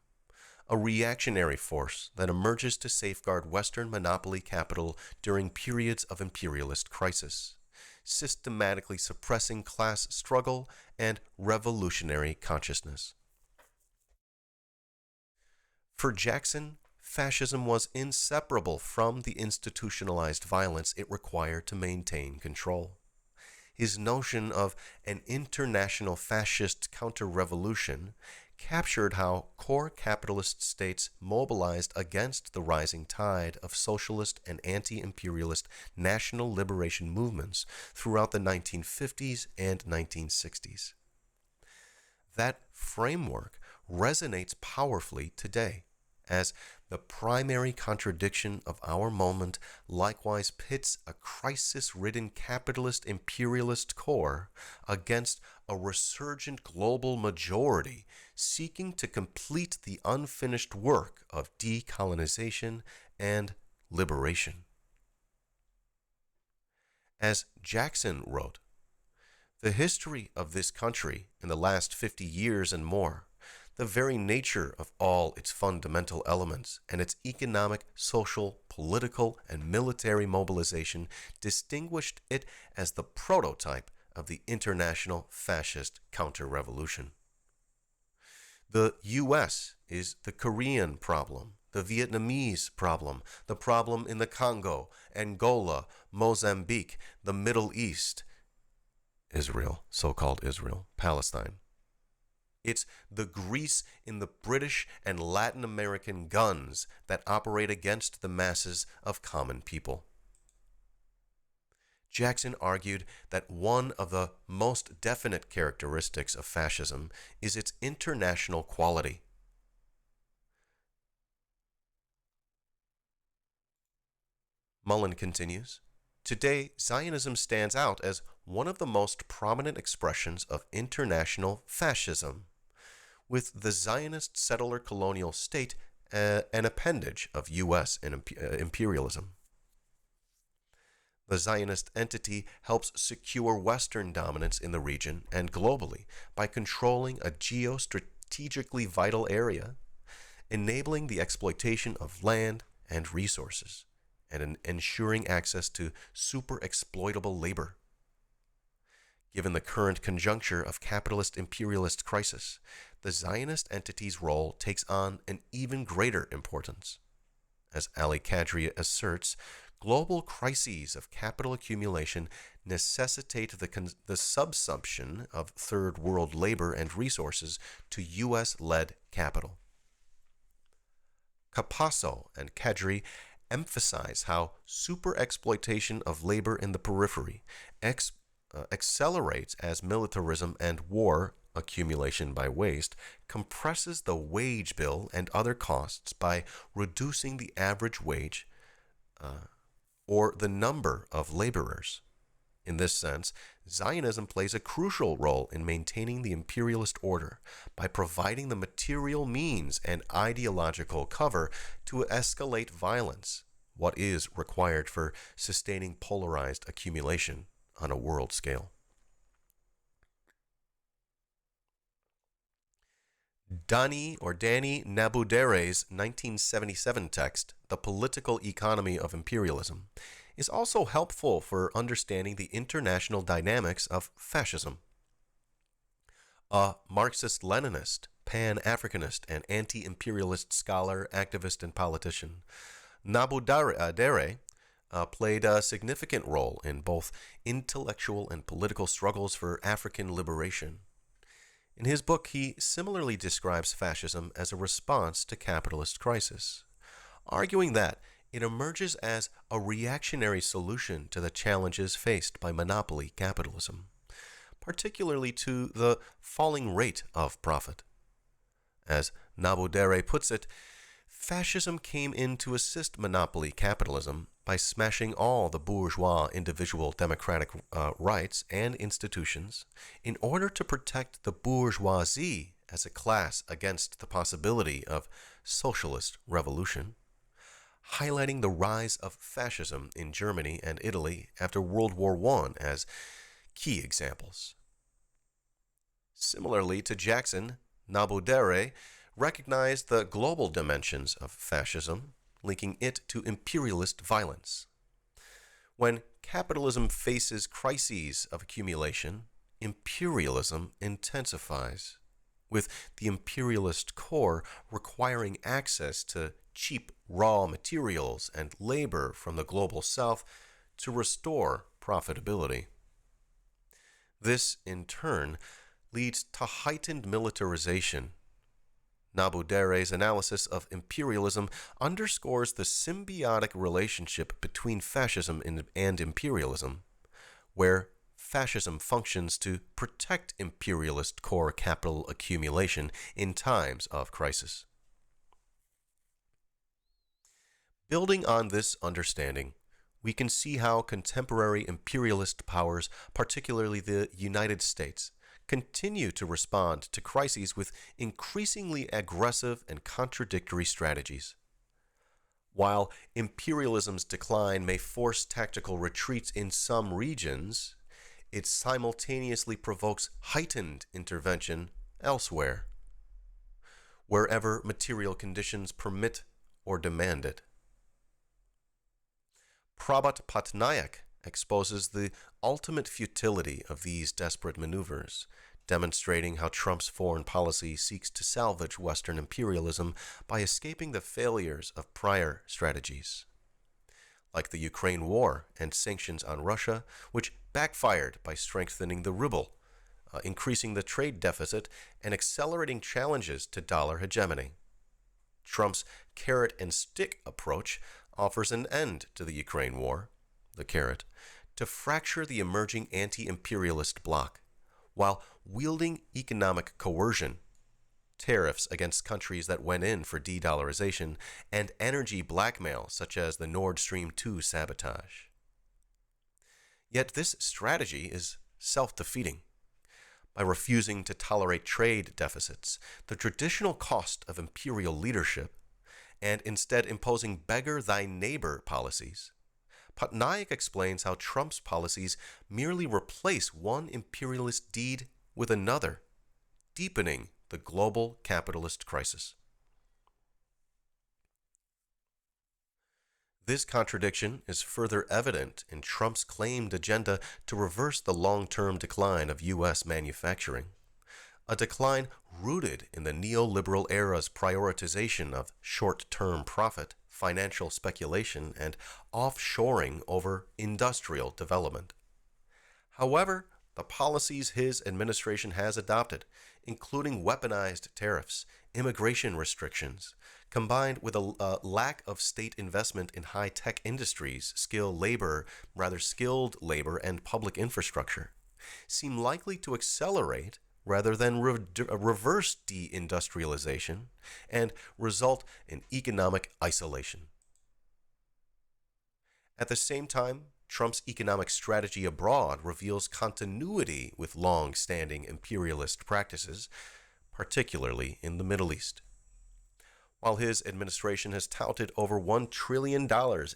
a reactionary force that emerges to safeguard Western monopoly capital during periods of imperialist crisis, systematically suppressing class struggle and revolutionary consciousness. For Jackson, fascism was inseparable from the institutionalized violence it required to maintain control. His notion of an international fascist counter-revolution captured how core capitalist states mobilized against the rising tide of socialist and anti-imperialist national liberation movements throughout the 1950s and 1960s. That framework resonates powerfully today, as the primary contradiction of our moment likewise pits a crisis-ridden capitalist imperialist core against a resurgent global majority seeking to complete the unfinished work of decolonization and liberation. As Jackson wrote, "The history of this country in the last 50 years and more, the very nature of all its fundamental elements and its economic, social, political, and military mobilization distinguished it as the prototype of the international fascist counter-revolution. The U.S. is the Korean problem, the Vietnamese problem, the problem in the Congo, Angola, Mozambique, the Middle East, Israel, so-called Israel, Palestine. It's the Grease in the British and Latin American guns that operate against the masses of common people." Jackson argued that one of the most definite characteristics of fascism is its international quality. Mullen continues, "Today, Zionism stands out as one of the most prominent expressions of international fascism, with the Zionist settler colonial state an appendage of U.S. imperialism. The Zionist entity helps secure Western dominance in the region and globally by controlling a geostrategically vital area, enabling the exploitation of land and resources, and ensuring access to super-exploitable labor. Given the current conjuncture of capitalist imperialist crisis, the Zionist entity's role takes on an even greater importance. As Ali Kadri asserts, global crises of capital accumulation necessitate the subsumption of third world labor and resources to U.S.-led capital." Capasso and Kadri emphasize how super-exploitation of labor in the periphery accelerates as militarism and war accumulation by waste compresses the wage bill and other costs by reducing the average wage or the number of laborers. In this sense, Zionism plays a crucial role in maintaining the imperialist order by providing the material means and ideological cover to escalate violence, what is required for sustaining polarized accumulation on a world scale. Danny Nabudere's 1977 text, The Political Economy of Imperialism, is also helpful for understanding the international dynamics of fascism. A Marxist-Leninist, Pan-Africanist, and anti-imperialist scholar, activist, and politician, Nabudere played a significant role in both intellectual and political struggles for African liberation. In his book, he similarly describes fascism as a response to capitalist crisis, arguing that it emerges as a reactionary solution to the challenges faced by monopoly capitalism, particularly to the falling rate of profit. As Nabudere puts it, fascism came in to assist monopoly capitalism by smashing all the bourgeois individual democratic rights and institutions in order to protect the bourgeoisie as a class against the possibility of socialist revolution. highlighting the rise of fascism in Germany and Italy after World War I as key examples. Similarly to Jackson, Nabudere recognized the global dimensions of fascism, linking it to imperialist violence. When capitalism faces crises of accumulation, imperialism intensifies, with the imperialist core requiring access to cheap raw materials and labor from the global south to restore profitability. This, in turn, leads to heightened militarization. Nabudere's analysis of imperialism underscores the symbiotic relationship between fascism and imperialism, where fascism functions to protect imperialist core capital accumulation in times of crisis. Building on this understanding, we can see how contemporary imperialist powers, particularly the United States, continue to respond to crises with increasingly aggressive and contradictory strategies. While imperialism's decline may force tactical retreats in some regions, it simultaneously provokes heightened intervention elsewhere, wherever material conditions permit or demand it. Prabhat Patnaik exposes the ultimate futility of these desperate maneuvers, demonstrating how Trump's foreign policy seeks to salvage Western imperialism by escaping the failures of prior strategies, like the Ukraine war and sanctions on Russia, which backfired by strengthening the ruble, increasing the trade deficit, and accelerating challenges to dollar hegemony. Trump's carrot and stick approach offers an end to the Ukraine war, the carrot, to fracture the emerging anti-imperialist bloc, while wielding economic coercion, tariffs against countries that went in for de-dollarization, and energy blackmail such as the Nord Stream 2 sabotage. Yet this strategy is self-defeating. By refusing to tolerate trade deficits, the traditional cost of imperial leadership, and instead imposing beggar thy neighbor policies, Patnaik explains how Trump's policies merely replace one imperialist deed with another, deepening the global capitalist crisis. This contradiction is further evident in Trump's claimed agenda to reverse the long-term decline of U.S. manufacturing, a decline rooted in the neoliberal era's prioritization of short-term profit, financial speculation, and offshoring over industrial development. However, the policies his administration has adopted, including weaponized tariffs, immigration restrictions, combined with a lack of state investment in high-tech industries, skilled labor, and public infrastructure, seem likely to accelerate rather than reverse deindustrialization and result in economic isolation. At the same time, Trump's economic strategy abroad reveals continuity with long-standing imperialist practices, particularly in the Middle East. While his administration has touted over $1 trillion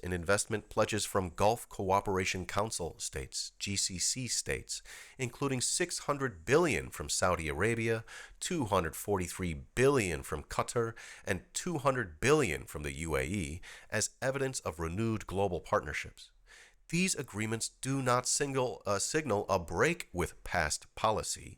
in investment pledges from Gulf Cooperation Council states, GCC states, including $600 billion from Saudi Arabia, $243 billion from Qatar, and $200 billion from the UAE, as evidence of renewed global partnerships, these agreements do not signal a break with past policy.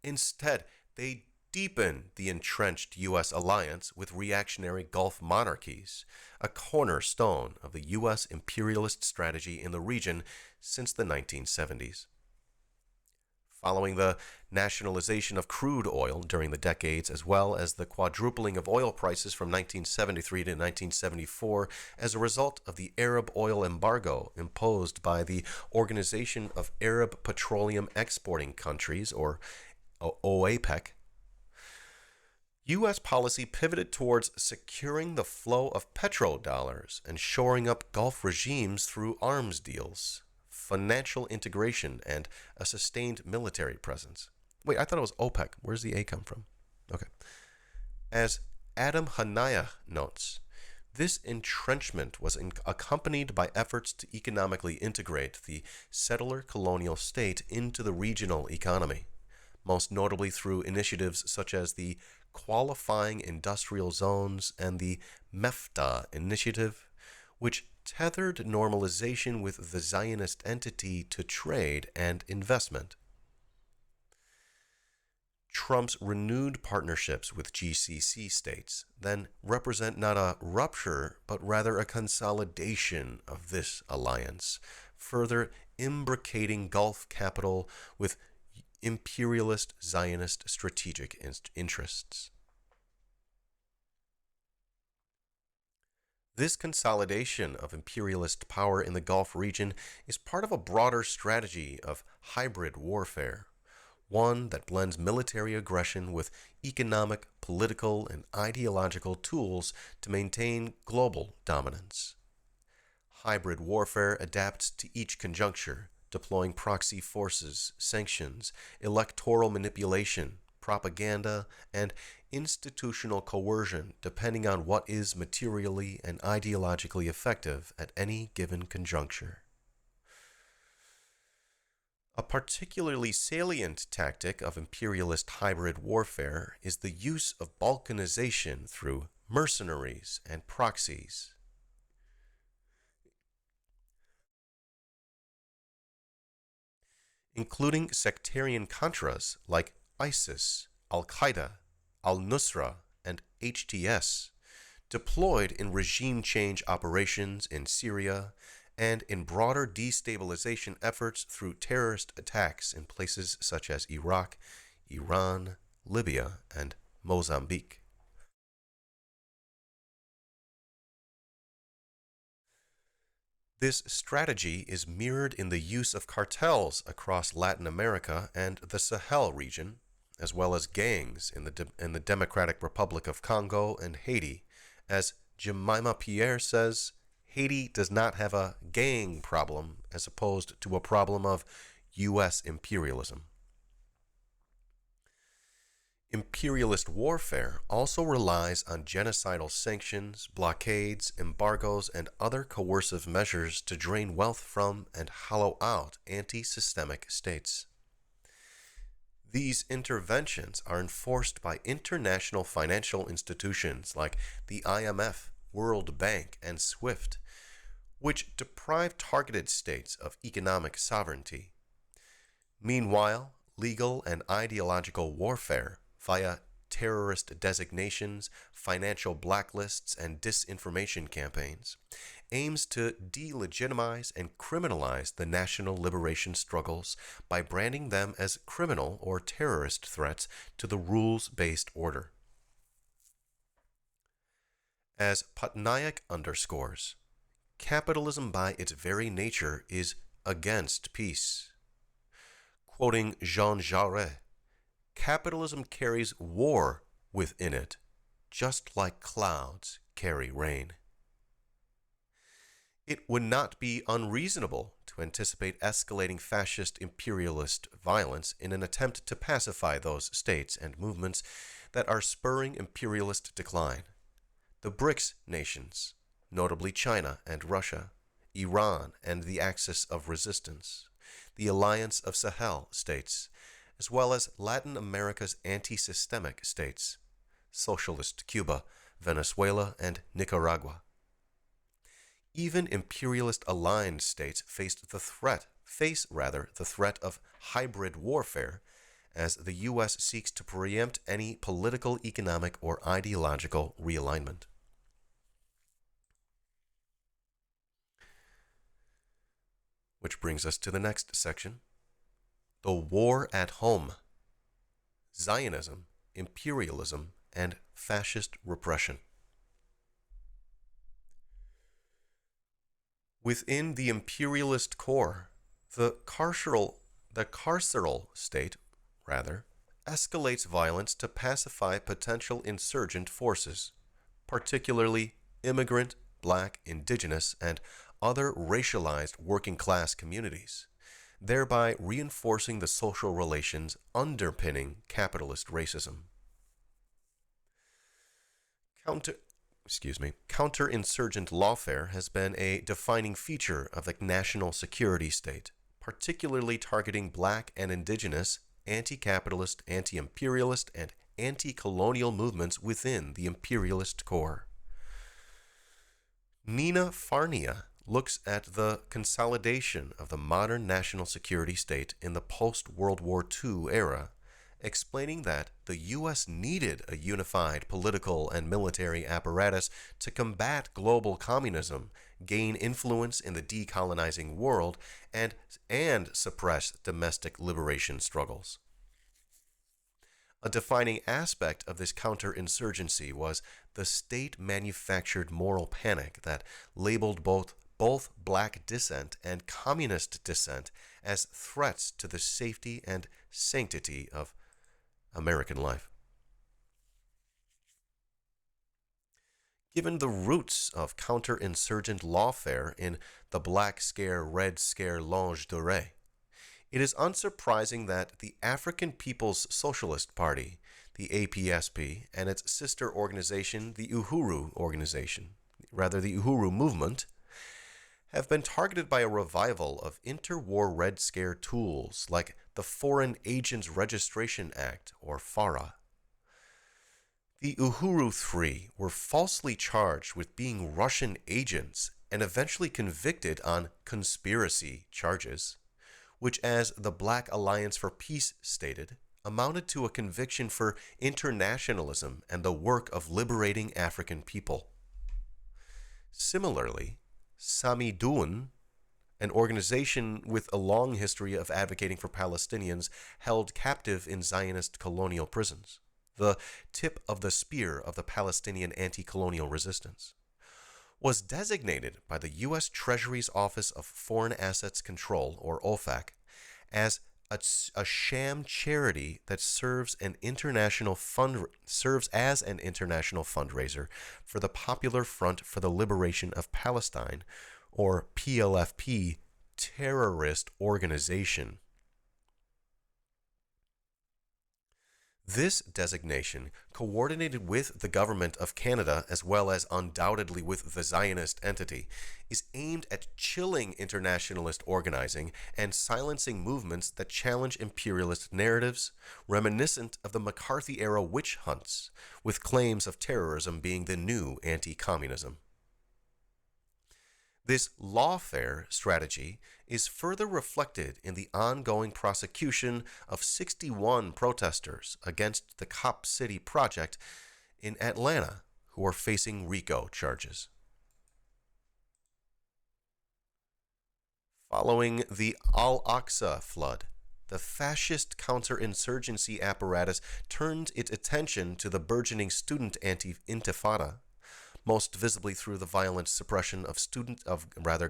Instead, they deepen the entrenched U.S. alliance with reactionary Gulf monarchies, a cornerstone of the U.S. imperialist strategy in the region since the 1970s. Following the nationalization of crude oil during the decades, as well as the quadrupling of oil prices from 1973 to 1974 as a result of the Arab oil embargo imposed by the Organization of Arab Petroleum Exporting Countries, or OAPEC, U.S. policy pivoted towards securing the flow of petrodollars and shoring up Gulf regimes through arms deals, financial integration, and a sustained military presence. Wait, I thought it was OPEC. Where's the A come from? Okay. As Adam Hanaya notes, This entrenchment was accompanied by efforts to economically integrate the settler colonial state into the regional economy, most notably through initiatives such as the Qualifying Industrial Zones and the MEFTA initiative, which tethered normalization with the Zionist entity to trade and investment. Trump's renewed partnerships with GCC states then represent not a rupture, but rather a consolidation of this alliance, further imbricating Gulf capital with imperialist Zionist strategic interests. This consolidation of imperialist power in the Gulf region is part of a broader strategy of hybrid warfare, one that blends military aggression with economic, political, and ideological tools to maintain global dominance. Hybrid warfare adapts to each conjuncture, deploying proxy forces, sanctions, electoral manipulation, propaganda, and institutional coercion depending on what is materially and ideologically effective at any given conjuncture. A particularly salient tactic of imperialist hybrid warfare is the use of balkanization through mercenaries and proxies. Including sectarian contras like ISIS, Al-Qaeda, Al-Nusra, and HTS, deployed in regime change operations in Syria and in broader destabilization efforts through terrorist attacks in places such as Iraq, Iran, Libya, and Mozambique. This strategy is mirrored in the use of cartels across Latin America and the Sahel region, as well as gangs in the Democratic Republic of Congo and Haiti. As Jemima Pierre says, Haiti does not have a gang problem as opposed to a problem of U.S. imperialism. Imperialist warfare also relies on genocidal sanctions, blockades, embargoes, and other coercive measures to drain wealth from and hollow out anti-systemic states. These interventions are enforced by international financial institutions like the IMF, World Bank, and SWIFT, which deprive targeted states of economic sovereignty. Meanwhile, legal and ideological warfare via terrorist designations, financial blacklists, and disinformation campaigns, aims to delegitimize and criminalize the national liberation struggles by branding them as criminal or terrorist threats to the rules-based order. As Patnaik underscores, capitalism by its very nature is against peace. Quoting Jean Jaurès, capitalism carries war within it, just like clouds carry rain. It would not be unreasonable to anticipate escalating fascist imperialist violence in an attempt to pacify those states and movements that are spurring imperialist decline. The BRICS nations, notably China and Russia, Iran and the Axis of Resistance, the Alliance of Sahel states, as well as Latin America's anti-systemic states, Socialist Cuba, Venezuela, and Nicaragua. Even imperialist-aligned states face the threat of hybrid warfare as the U.S. seeks to preempt any political, economic, or ideological realignment. Which brings us to the next section. The war at home. Zionism, imperialism, and fascist repression. Within the imperialist core, the carceral state, escalates violence to pacify potential insurgent forces, particularly immigrant, black, indigenous, and other racialized working-class communities, thereby reinforcing the social relations underpinning capitalist racism. counterinsurgent lawfare has been a defining feature of the national security state, particularly targeting black and indigenous, anti-capitalist, anti-imperialist, and anti-colonial movements within the imperialist core. Nina Farnia looks at the consolidation of the modern national security state in the post-World War II era, explaining that the U.S. needed a unified political and military apparatus to combat global communism, gain influence in the decolonizing world, and suppress domestic liberation struggles. A defining aspect of this counterinsurgency was the state-manufactured moral panic that labeled both black dissent and communist dissent as threats to the safety and sanctity of American life. Given the roots of counterinsurgent lawfare in the Black Scare, Red Scare longe dorée, it is unsurprising that the African People's Socialist Party, the APSP, and its sister organization, the Uhuru movement, have been targeted by a revival of interwar Red Scare tools like the Foreign Agents Registration Act, or FARA. The Uhuru Three were falsely charged with being Russian agents and eventually convicted on conspiracy charges, which, as the Black Alliance for Peace stated, amounted to a conviction for internationalism and the work of liberating African people. Similarly, Samidoun, an organization with a long history of advocating for Palestinians held captive in Zionist colonial prisons, the tip of the spear of the Palestinian anti-colonial resistance, was designated by the U.S. Treasury's Office of Foreign Assets Control, or OFAC, as a sham charity that serves as an international fundraiser for the Popular Front for the Liberation of Palestine, or PLFP, terrorist organization. This designation, coordinated with the government of Canada as well as undoubtedly with the Zionist entity, is aimed at chilling internationalist organizing and silencing movements that challenge imperialist narratives, reminiscent of the McCarthy-era witch hunts, with claims of terrorism being the new anti-communism. This lawfare strategy is further reflected in the ongoing prosecution of 61 protesters against the Cop City project in Atlanta who are facing RICO charges. Following the Al-Aqsa flood, the fascist counterinsurgency apparatus turned its attention to the burgeoning student anti-intifada, most visibly through the violent suppression of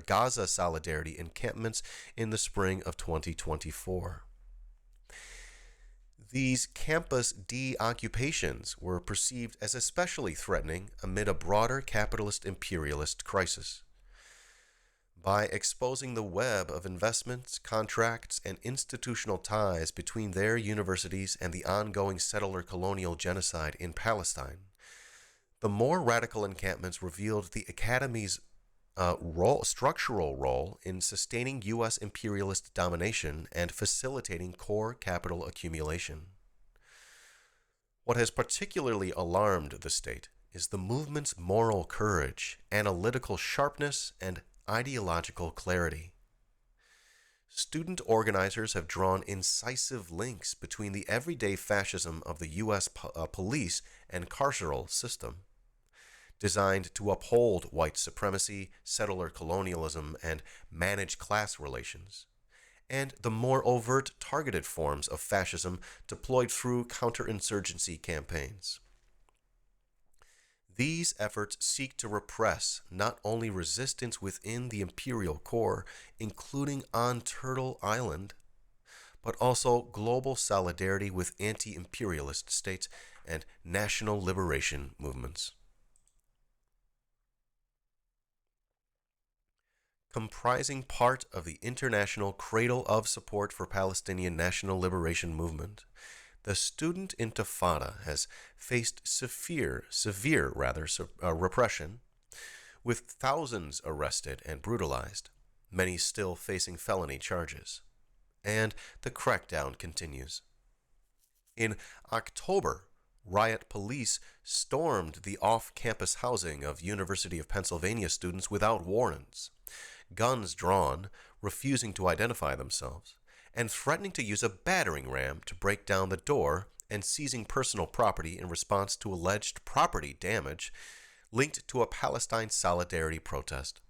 Gaza solidarity encampments in the spring of 2024. These campus deoccupations were perceived as especially threatening amid a broader capitalist imperialist crisis. By exposing the web of investments, contracts, and institutional ties between their universities and the ongoing settler colonial genocide in Palestine, the more radical encampments revealed the Academy's structural role in sustaining U.S. imperialist domination and facilitating core capital accumulation. What has particularly alarmed the state is the movement's moral courage, analytical sharpness, and ideological clarity. Student organizers have drawn incisive links between the everyday fascism of the U.S. police and carceral system, designed to uphold white supremacy, settler colonialism, and manage class relations, and the more overt targeted forms of fascism deployed through counterinsurgency campaigns. These efforts seek to repress not only resistance within the imperial core, including on Turtle Island, but also global solidarity with anti-imperialist states and national liberation movements. Comprising part of the international cradle of support for Palestinian national liberation movement, the student intifada has faced severe repression, with thousands arrested and brutalized, many still facing felony charges. And the crackdown continues. In October, riot police stormed the off-campus housing of University of Pennsylvania students without warrants, guns drawn, refusing to identify themselves, and threatening to use a battering ram to break down the door and seizing personal property in response to alleged property damage linked to a Palestine solidarity protest.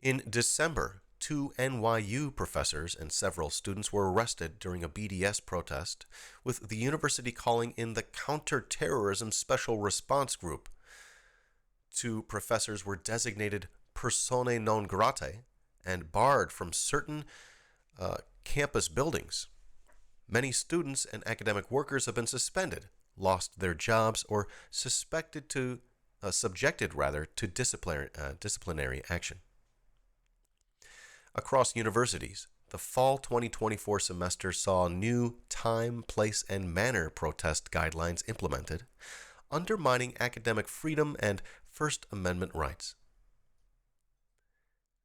In December, 2 NYU professors and several students were arrested during a BDS protest, with the university calling in the Counterterrorism Special Response Group. 2 professors were designated personae non gratae and barred from certain campus buildings. Many students and academic workers have been suspended, lost their jobs, or subjected to disciplinary action. Across universities, the fall 2024 semester saw new time, place, and manner protest guidelines implemented, undermining academic freedom and First Amendment rights.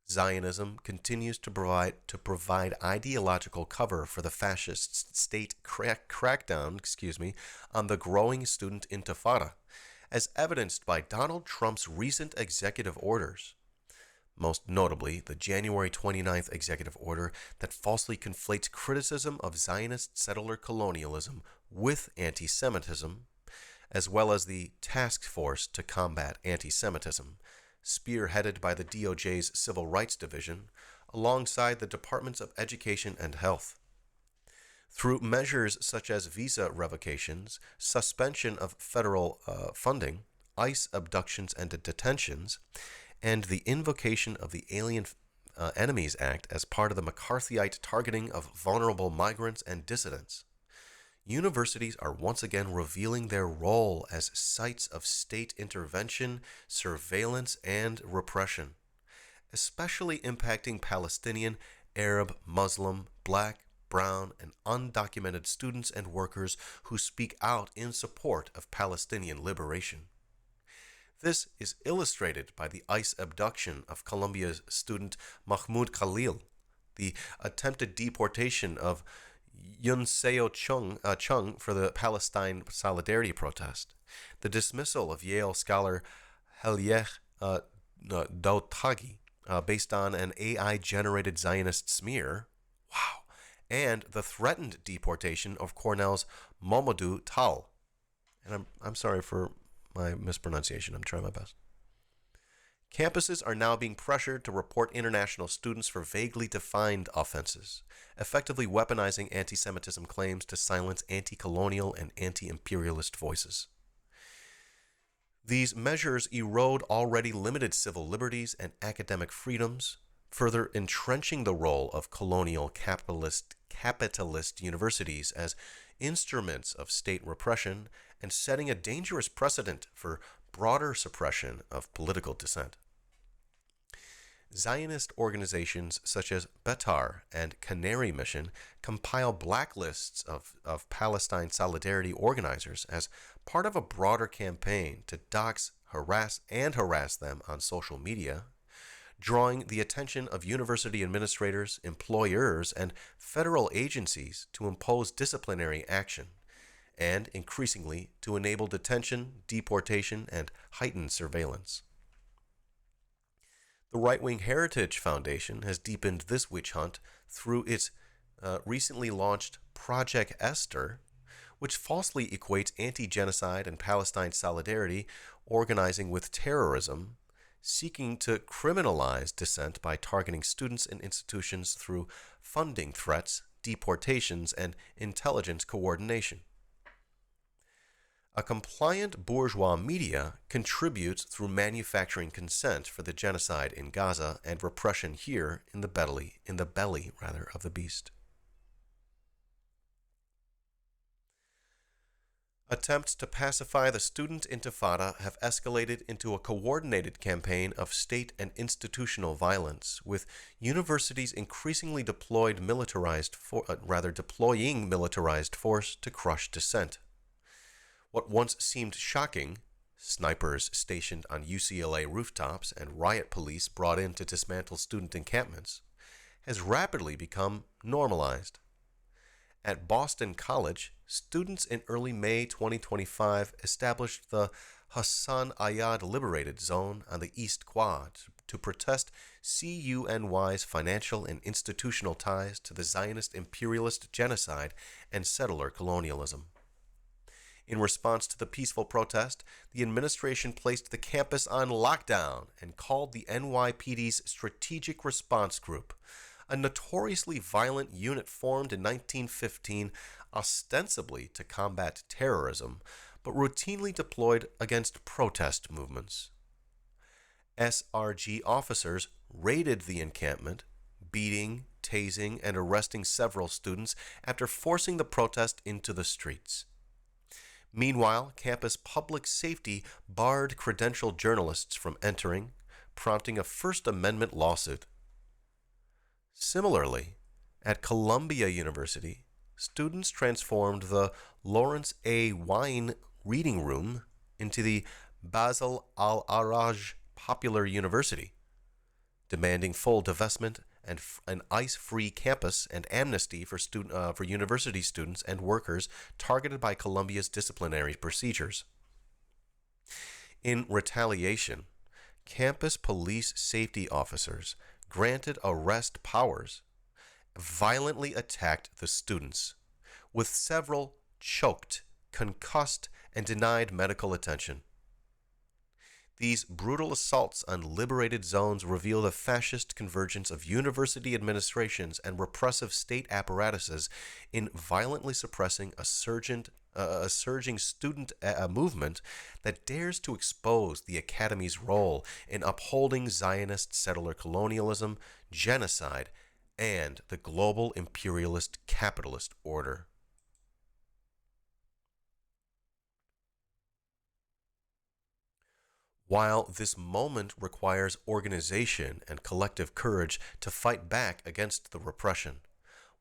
Zionism continues to provide ideological cover for the fascist state crackdown on the growing student intifada, as evidenced by Donald Trump's recent executive orders. Most notably, the January 29th executive order that falsely conflates criticism of Zionist settler colonialism with anti-Semitism, as well as the Task Force to Combat Anti-Semitism, spearheaded by the DOJ's Civil Rights Division, alongside the Departments of Education and Health. Through measures such as visa revocations, suspension of federal funding, ICE abductions and detentions, and the invocation of the Alien Enemies Act as part of the McCarthyite targeting of vulnerable migrants and dissidents, universities are once again revealing their role as sites of state intervention, surveillance, and repression, especially impacting Palestinian, Arab, Muslim, Black, brown, and undocumented students and workers who speak out in support of Palestinian liberation. This is illustrated by the ICE abduction of Colombia's student Mahmoud Khalil, the attempted deportation of Yun Seo Chung for the Palestine solidarity protest, the dismissal of Yale scholar Helyeh Dautagi based on an AI-generated Zionist smear, and the threatened deportation of Cornell's Mamadou Tal. And I'm sorry for my mispronunciation. I'm trying my best. Campuses are now being pressured to report international students for vaguely defined offenses, effectively weaponizing anti-Semitism claims to silence anti-colonial and anti-imperialist voices. These measures erode already limited civil liberties and academic freedoms, further entrenching the role of colonial-capitalist universities as instruments of state repression and setting a dangerous precedent for broader suppression of political dissent. Zionist organizations such as Betar and Canary Mission compile blacklists of Palestine solidarity organizers as part of a broader campaign to dox, harass them on social media, drawing the attention of university administrators, employers, and federal agencies to impose disciplinary action, and increasingly to enable detention, deportation, and heightened surveillance. The Right-Wing Heritage Foundation has deepened this witch hunt through its recently launched Project Esther, which falsely equates anti-genocide and Palestine solidarity organizing with terrorism, seeking to criminalize dissent by targeting students and institutions through funding threats, deportations, and intelligence coordination. A compliant bourgeois media contributes through manufacturing consent for the genocide in Gaza and repression here in the belly of the beast. Attempts to pacify the student intifada have escalated into a coordinated campaign of state and institutional violence, with universities increasingly deploying militarized force to crush dissent. What once seemed shocking, snipers stationed on UCLA rooftops and riot police brought in to dismantle student encampments, has rapidly become normalized. At Boston College, students in early May 2025 established the Hassan Ayad Liberated Zone on the East Quad to protest CUNY's financial and institutional ties to the Zionist imperialist genocide and settler colonialism. In response to the peaceful protest, the administration placed the campus on lockdown and called the NYPD's Strategic Response Group, a notoriously violent unit formed in 1915 ostensibly to combat terrorism, but routinely deployed against protest movements. SRG officers raided the encampment, beating, tasing, and arresting several students after forcing the protest into the streets. Meanwhile, campus public safety barred credentialed journalists from entering, prompting a First Amendment lawsuit. Similarly, at Columbia University, students transformed the Lawrence A. Wine Reading Room into the Basil al-Araj Popular University, demanding full divestment and an ICE-free campus and amnesty for university students and workers targeted by Columbia's disciplinary procedures. In retaliation, campus police safety officers granted arrest powers, violently attacked the students, with several choked, concussed, and denied medical attention. These brutal assaults on liberated zones reveal the fascist convergence of university administrations and repressive state apparatuses in violently suppressing a surging student movement that dares to expose the academy's role in upholding Zionist settler colonialism, genocide, and the global imperialist capitalist order. While this moment requires organization and collective courage to fight back against the repression,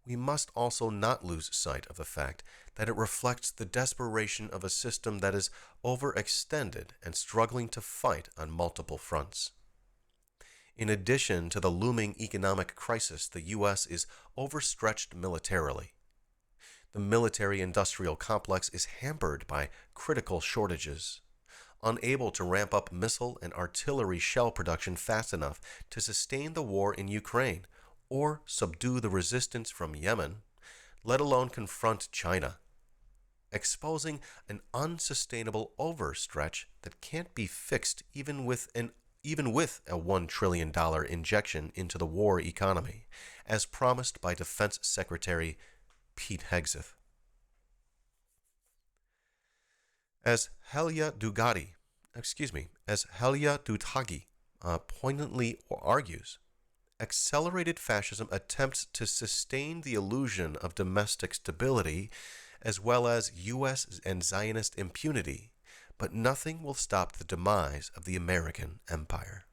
we must also not lose sight of the fact that it reflects the desperation of a system that is overextended and struggling to fight on multiple fronts. In addition to the looming economic crisis, the U.S. is overstretched militarily. The military-industrial complex is hampered by critical shortages, unable to ramp up missile and artillery shell production fast enough to sustain the war in Ukraine or subdue the resistance from Yemen, let alone confront China, exposing an unsustainable overstretch that can't be fixed even with a $1 trillion injection into the war economy, as promised by Defense Secretary Pete Hegseth. As Helia Doughty poignantly argues, accelerated fascism attempts to sustain the illusion of domestic stability as well as U.S. and Zionist impunity, but nothing will stop the demise of the American empire.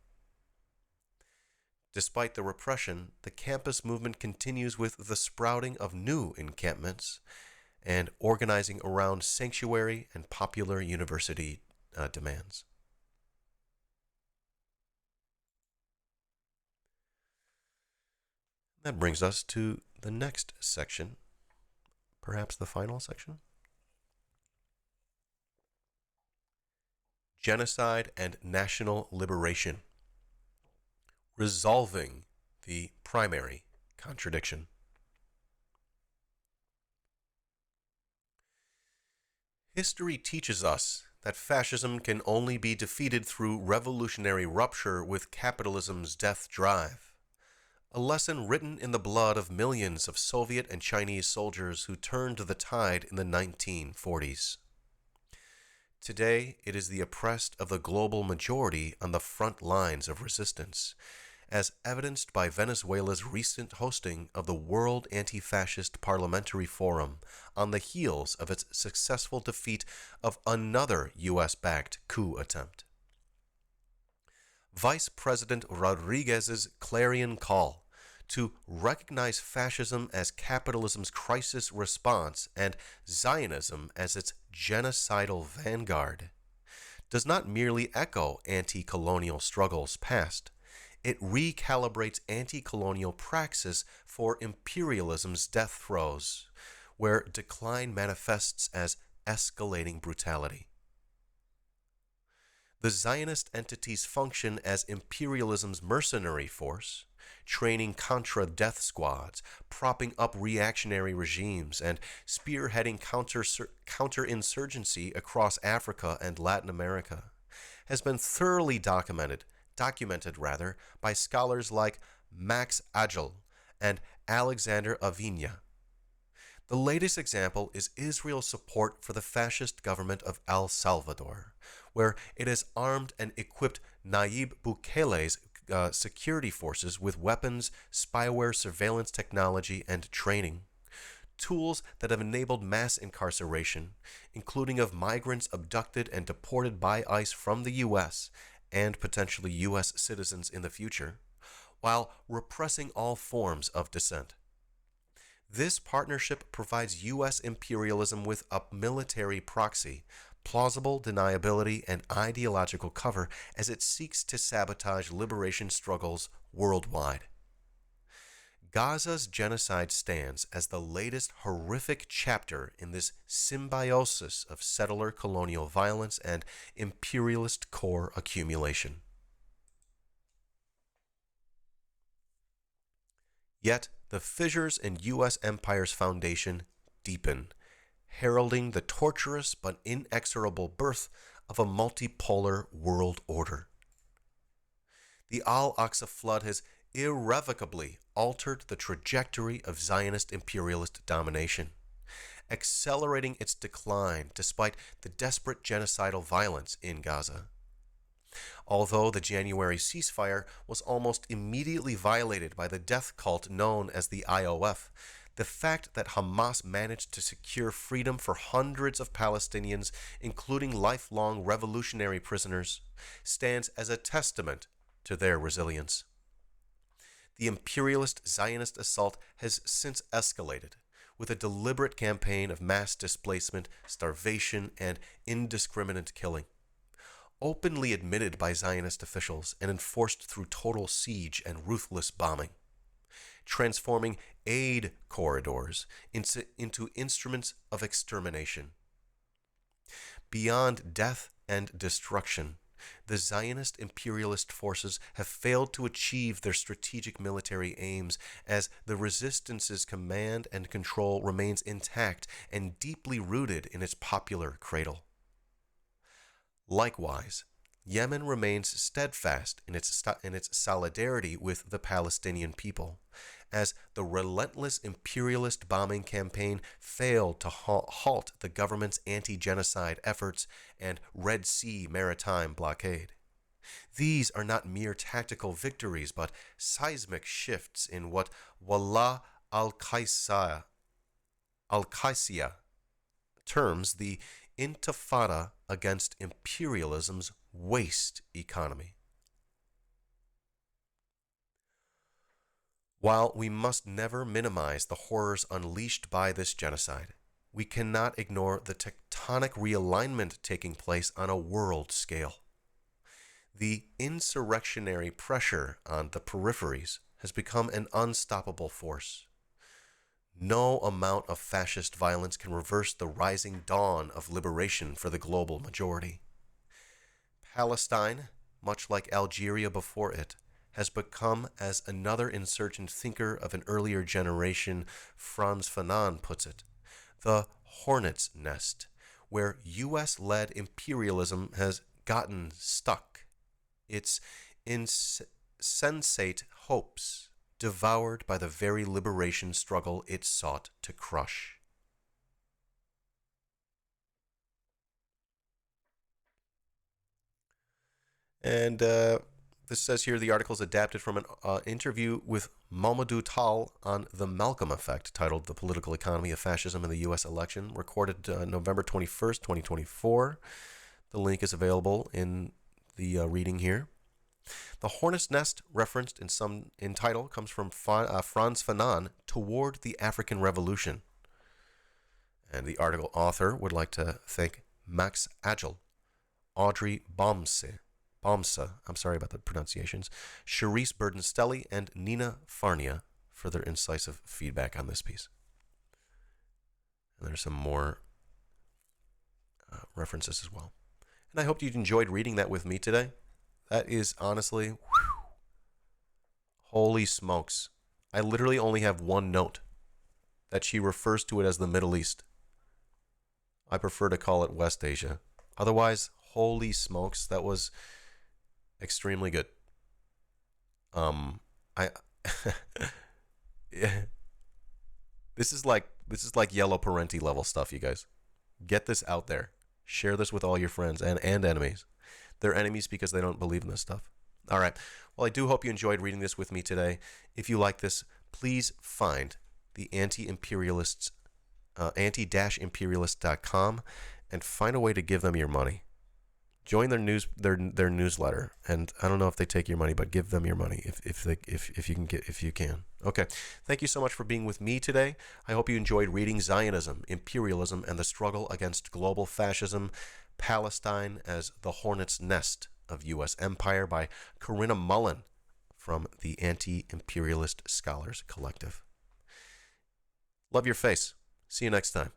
Despite the repression, the campus movement continues with the sprouting of new encampments and organizing around sanctuary and popular university demands. That brings us to the next section, perhaps the final section. Genocide and national liberation. Resolving the primary contradiction. History teaches us that fascism can only be defeated through revolutionary rupture with capitalism's death drive, a lesson written in the blood of millions of Soviet and Chinese soldiers who turned the tide in the 1940s. Today, it is the oppressed of the global majority on the front lines of resistance, as evidenced by Venezuela's recent hosting of the World Anti-Fascist Parliamentary Forum on the heels of its successful defeat of another U.S.-backed coup attempt. Vice President Rodriguez's clarion call to recognize fascism as capitalism's crisis response and Zionism as its genocidal vanguard does not merely echo anti-colonial struggles past, it recalibrates anti-colonial praxis for imperialism's death throes, where decline manifests as escalating brutality. The Zionist entities function as imperialism's mercenary force, training Contra death squads, propping up reactionary regimes, and spearheading counterinsurgency across Africa and Latin America, has been thoroughly documented by scholars like Max Agel and Alexander Aviña. The latest example is Israel's support for the fascist government of El Salvador, where it has armed and equipped Nayib Bukele's security forces with weapons, spyware, surveillance technology, and training. Tools that have enabled mass incarceration, including of migrants abducted and deported by ICE from the U.S. and potentially U.S. citizens in the future, while repressing all forms of dissent. This partnership provides U.S. imperialism with a military proxy, plausible deniability, and ideological cover as it seeks to sabotage liberation struggles worldwide. Gaza's genocide stands as the latest horrific chapter in this symbiosis of settler colonial violence and imperialist core accumulation. Yet, the fissures in U.S. empire's foundation deepen, heralding the torturous but inexorable birth of a multipolar world order. The Al-Aqsa flood has irrevocably altered the trajectory of Zionist imperialist domination, accelerating its decline despite the desperate genocidal violence in Gaza. Although the January ceasefire was almost immediately violated by the death cult known as the IOF, the fact that Hamas managed to secure freedom for hundreds of Palestinians, including lifelong revolutionary prisoners, stands as a testament to their resilience. The imperialist Zionist assault has since escalated, with a deliberate campaign of mass displacement, starvation, and indiscriminate killing, openly admitted by Zionist officials and enforced through total siege and ruthless bombing, transforming aid corridors into instruments of extermination. Beyond death and destruction, the Zionist imperialist forces have failed to achieve their strategic military aims as the resistance's command and control remains intact and deeply rooted in its popular cradle. Likewise, Yemen remains steadfast in its solidarity with the Palestinian people, as the relentless imperialist bombing campaign failed to halt the government's anti-genocide efforts and Red Sea maritime blockade. These are not mere tactical victories, but seismic shifts in what Wallah al-Qaisiyah terms the intifada against imperialism's waste economy. While we must never minimize the horrors unleashed by this genocide, we cannot ignore the tectonic realignment taking place on a world scale. The insurrectionary pressure on the peripheries has become an unstoppable force. No amount of fascist violence can reverse the rising dawn of liberation for the global majority. Palestine, much like Algeria before it, has become, as another insurgent thinker of an earlier generation, Frantz Fanon, puts it, the hornet's nest, where U.S.-led imperialism has gotten stuck, its insensate hopes devoured by the very liberation struggle it sought to crush. And This says here the article is adapted from an interview with Mamadou Tall on the Malcolm Effect, titled The Political Economy of Fascism in the U.S. Election, recorded November 21st, 2024. The link is available in the reading here. The hornet's nest referenced in title comes from Frantz Fanon, Toward the African Revolution. And the article author would like to thank Max Agel, Audrey Bomse, I'm sorry about the pronunciations, Charisse Burdenstelli, and Nina Farnia for their incisive feedback on this piece. And there's some more references as well. And I hope you enjoyed reading that with me today. That is honestly, holy smokes. I literally only have one note, that she refers to it as the Middle East. I prefer to call it West Asia. Otherwise, holy smokes, that was extremely good. Yeah. This is like yellow parenti level stuff, you guys. Get this out there. Share this with all your friends and enemies. They're enemies because they don't believe in this stuff. All right. Well, I do hope you enjoyed reading this with me today. If you like this, please find the anti-imperialists, anti-imperialist.com, and find a way to give them your money. Join their newsletter, and I don't know if they take your money, but give them your money if you can. Okay, thank you so much for being with me today. I hope you enjoyed reading Zionism, Imperialism, and the Struggle Against Global Fascism: Palestine as the Hornet's Nest of U.S. Empire by Corinna Mullen from the Anti-Imperialist Scholars Collective. Love your face. See you next time.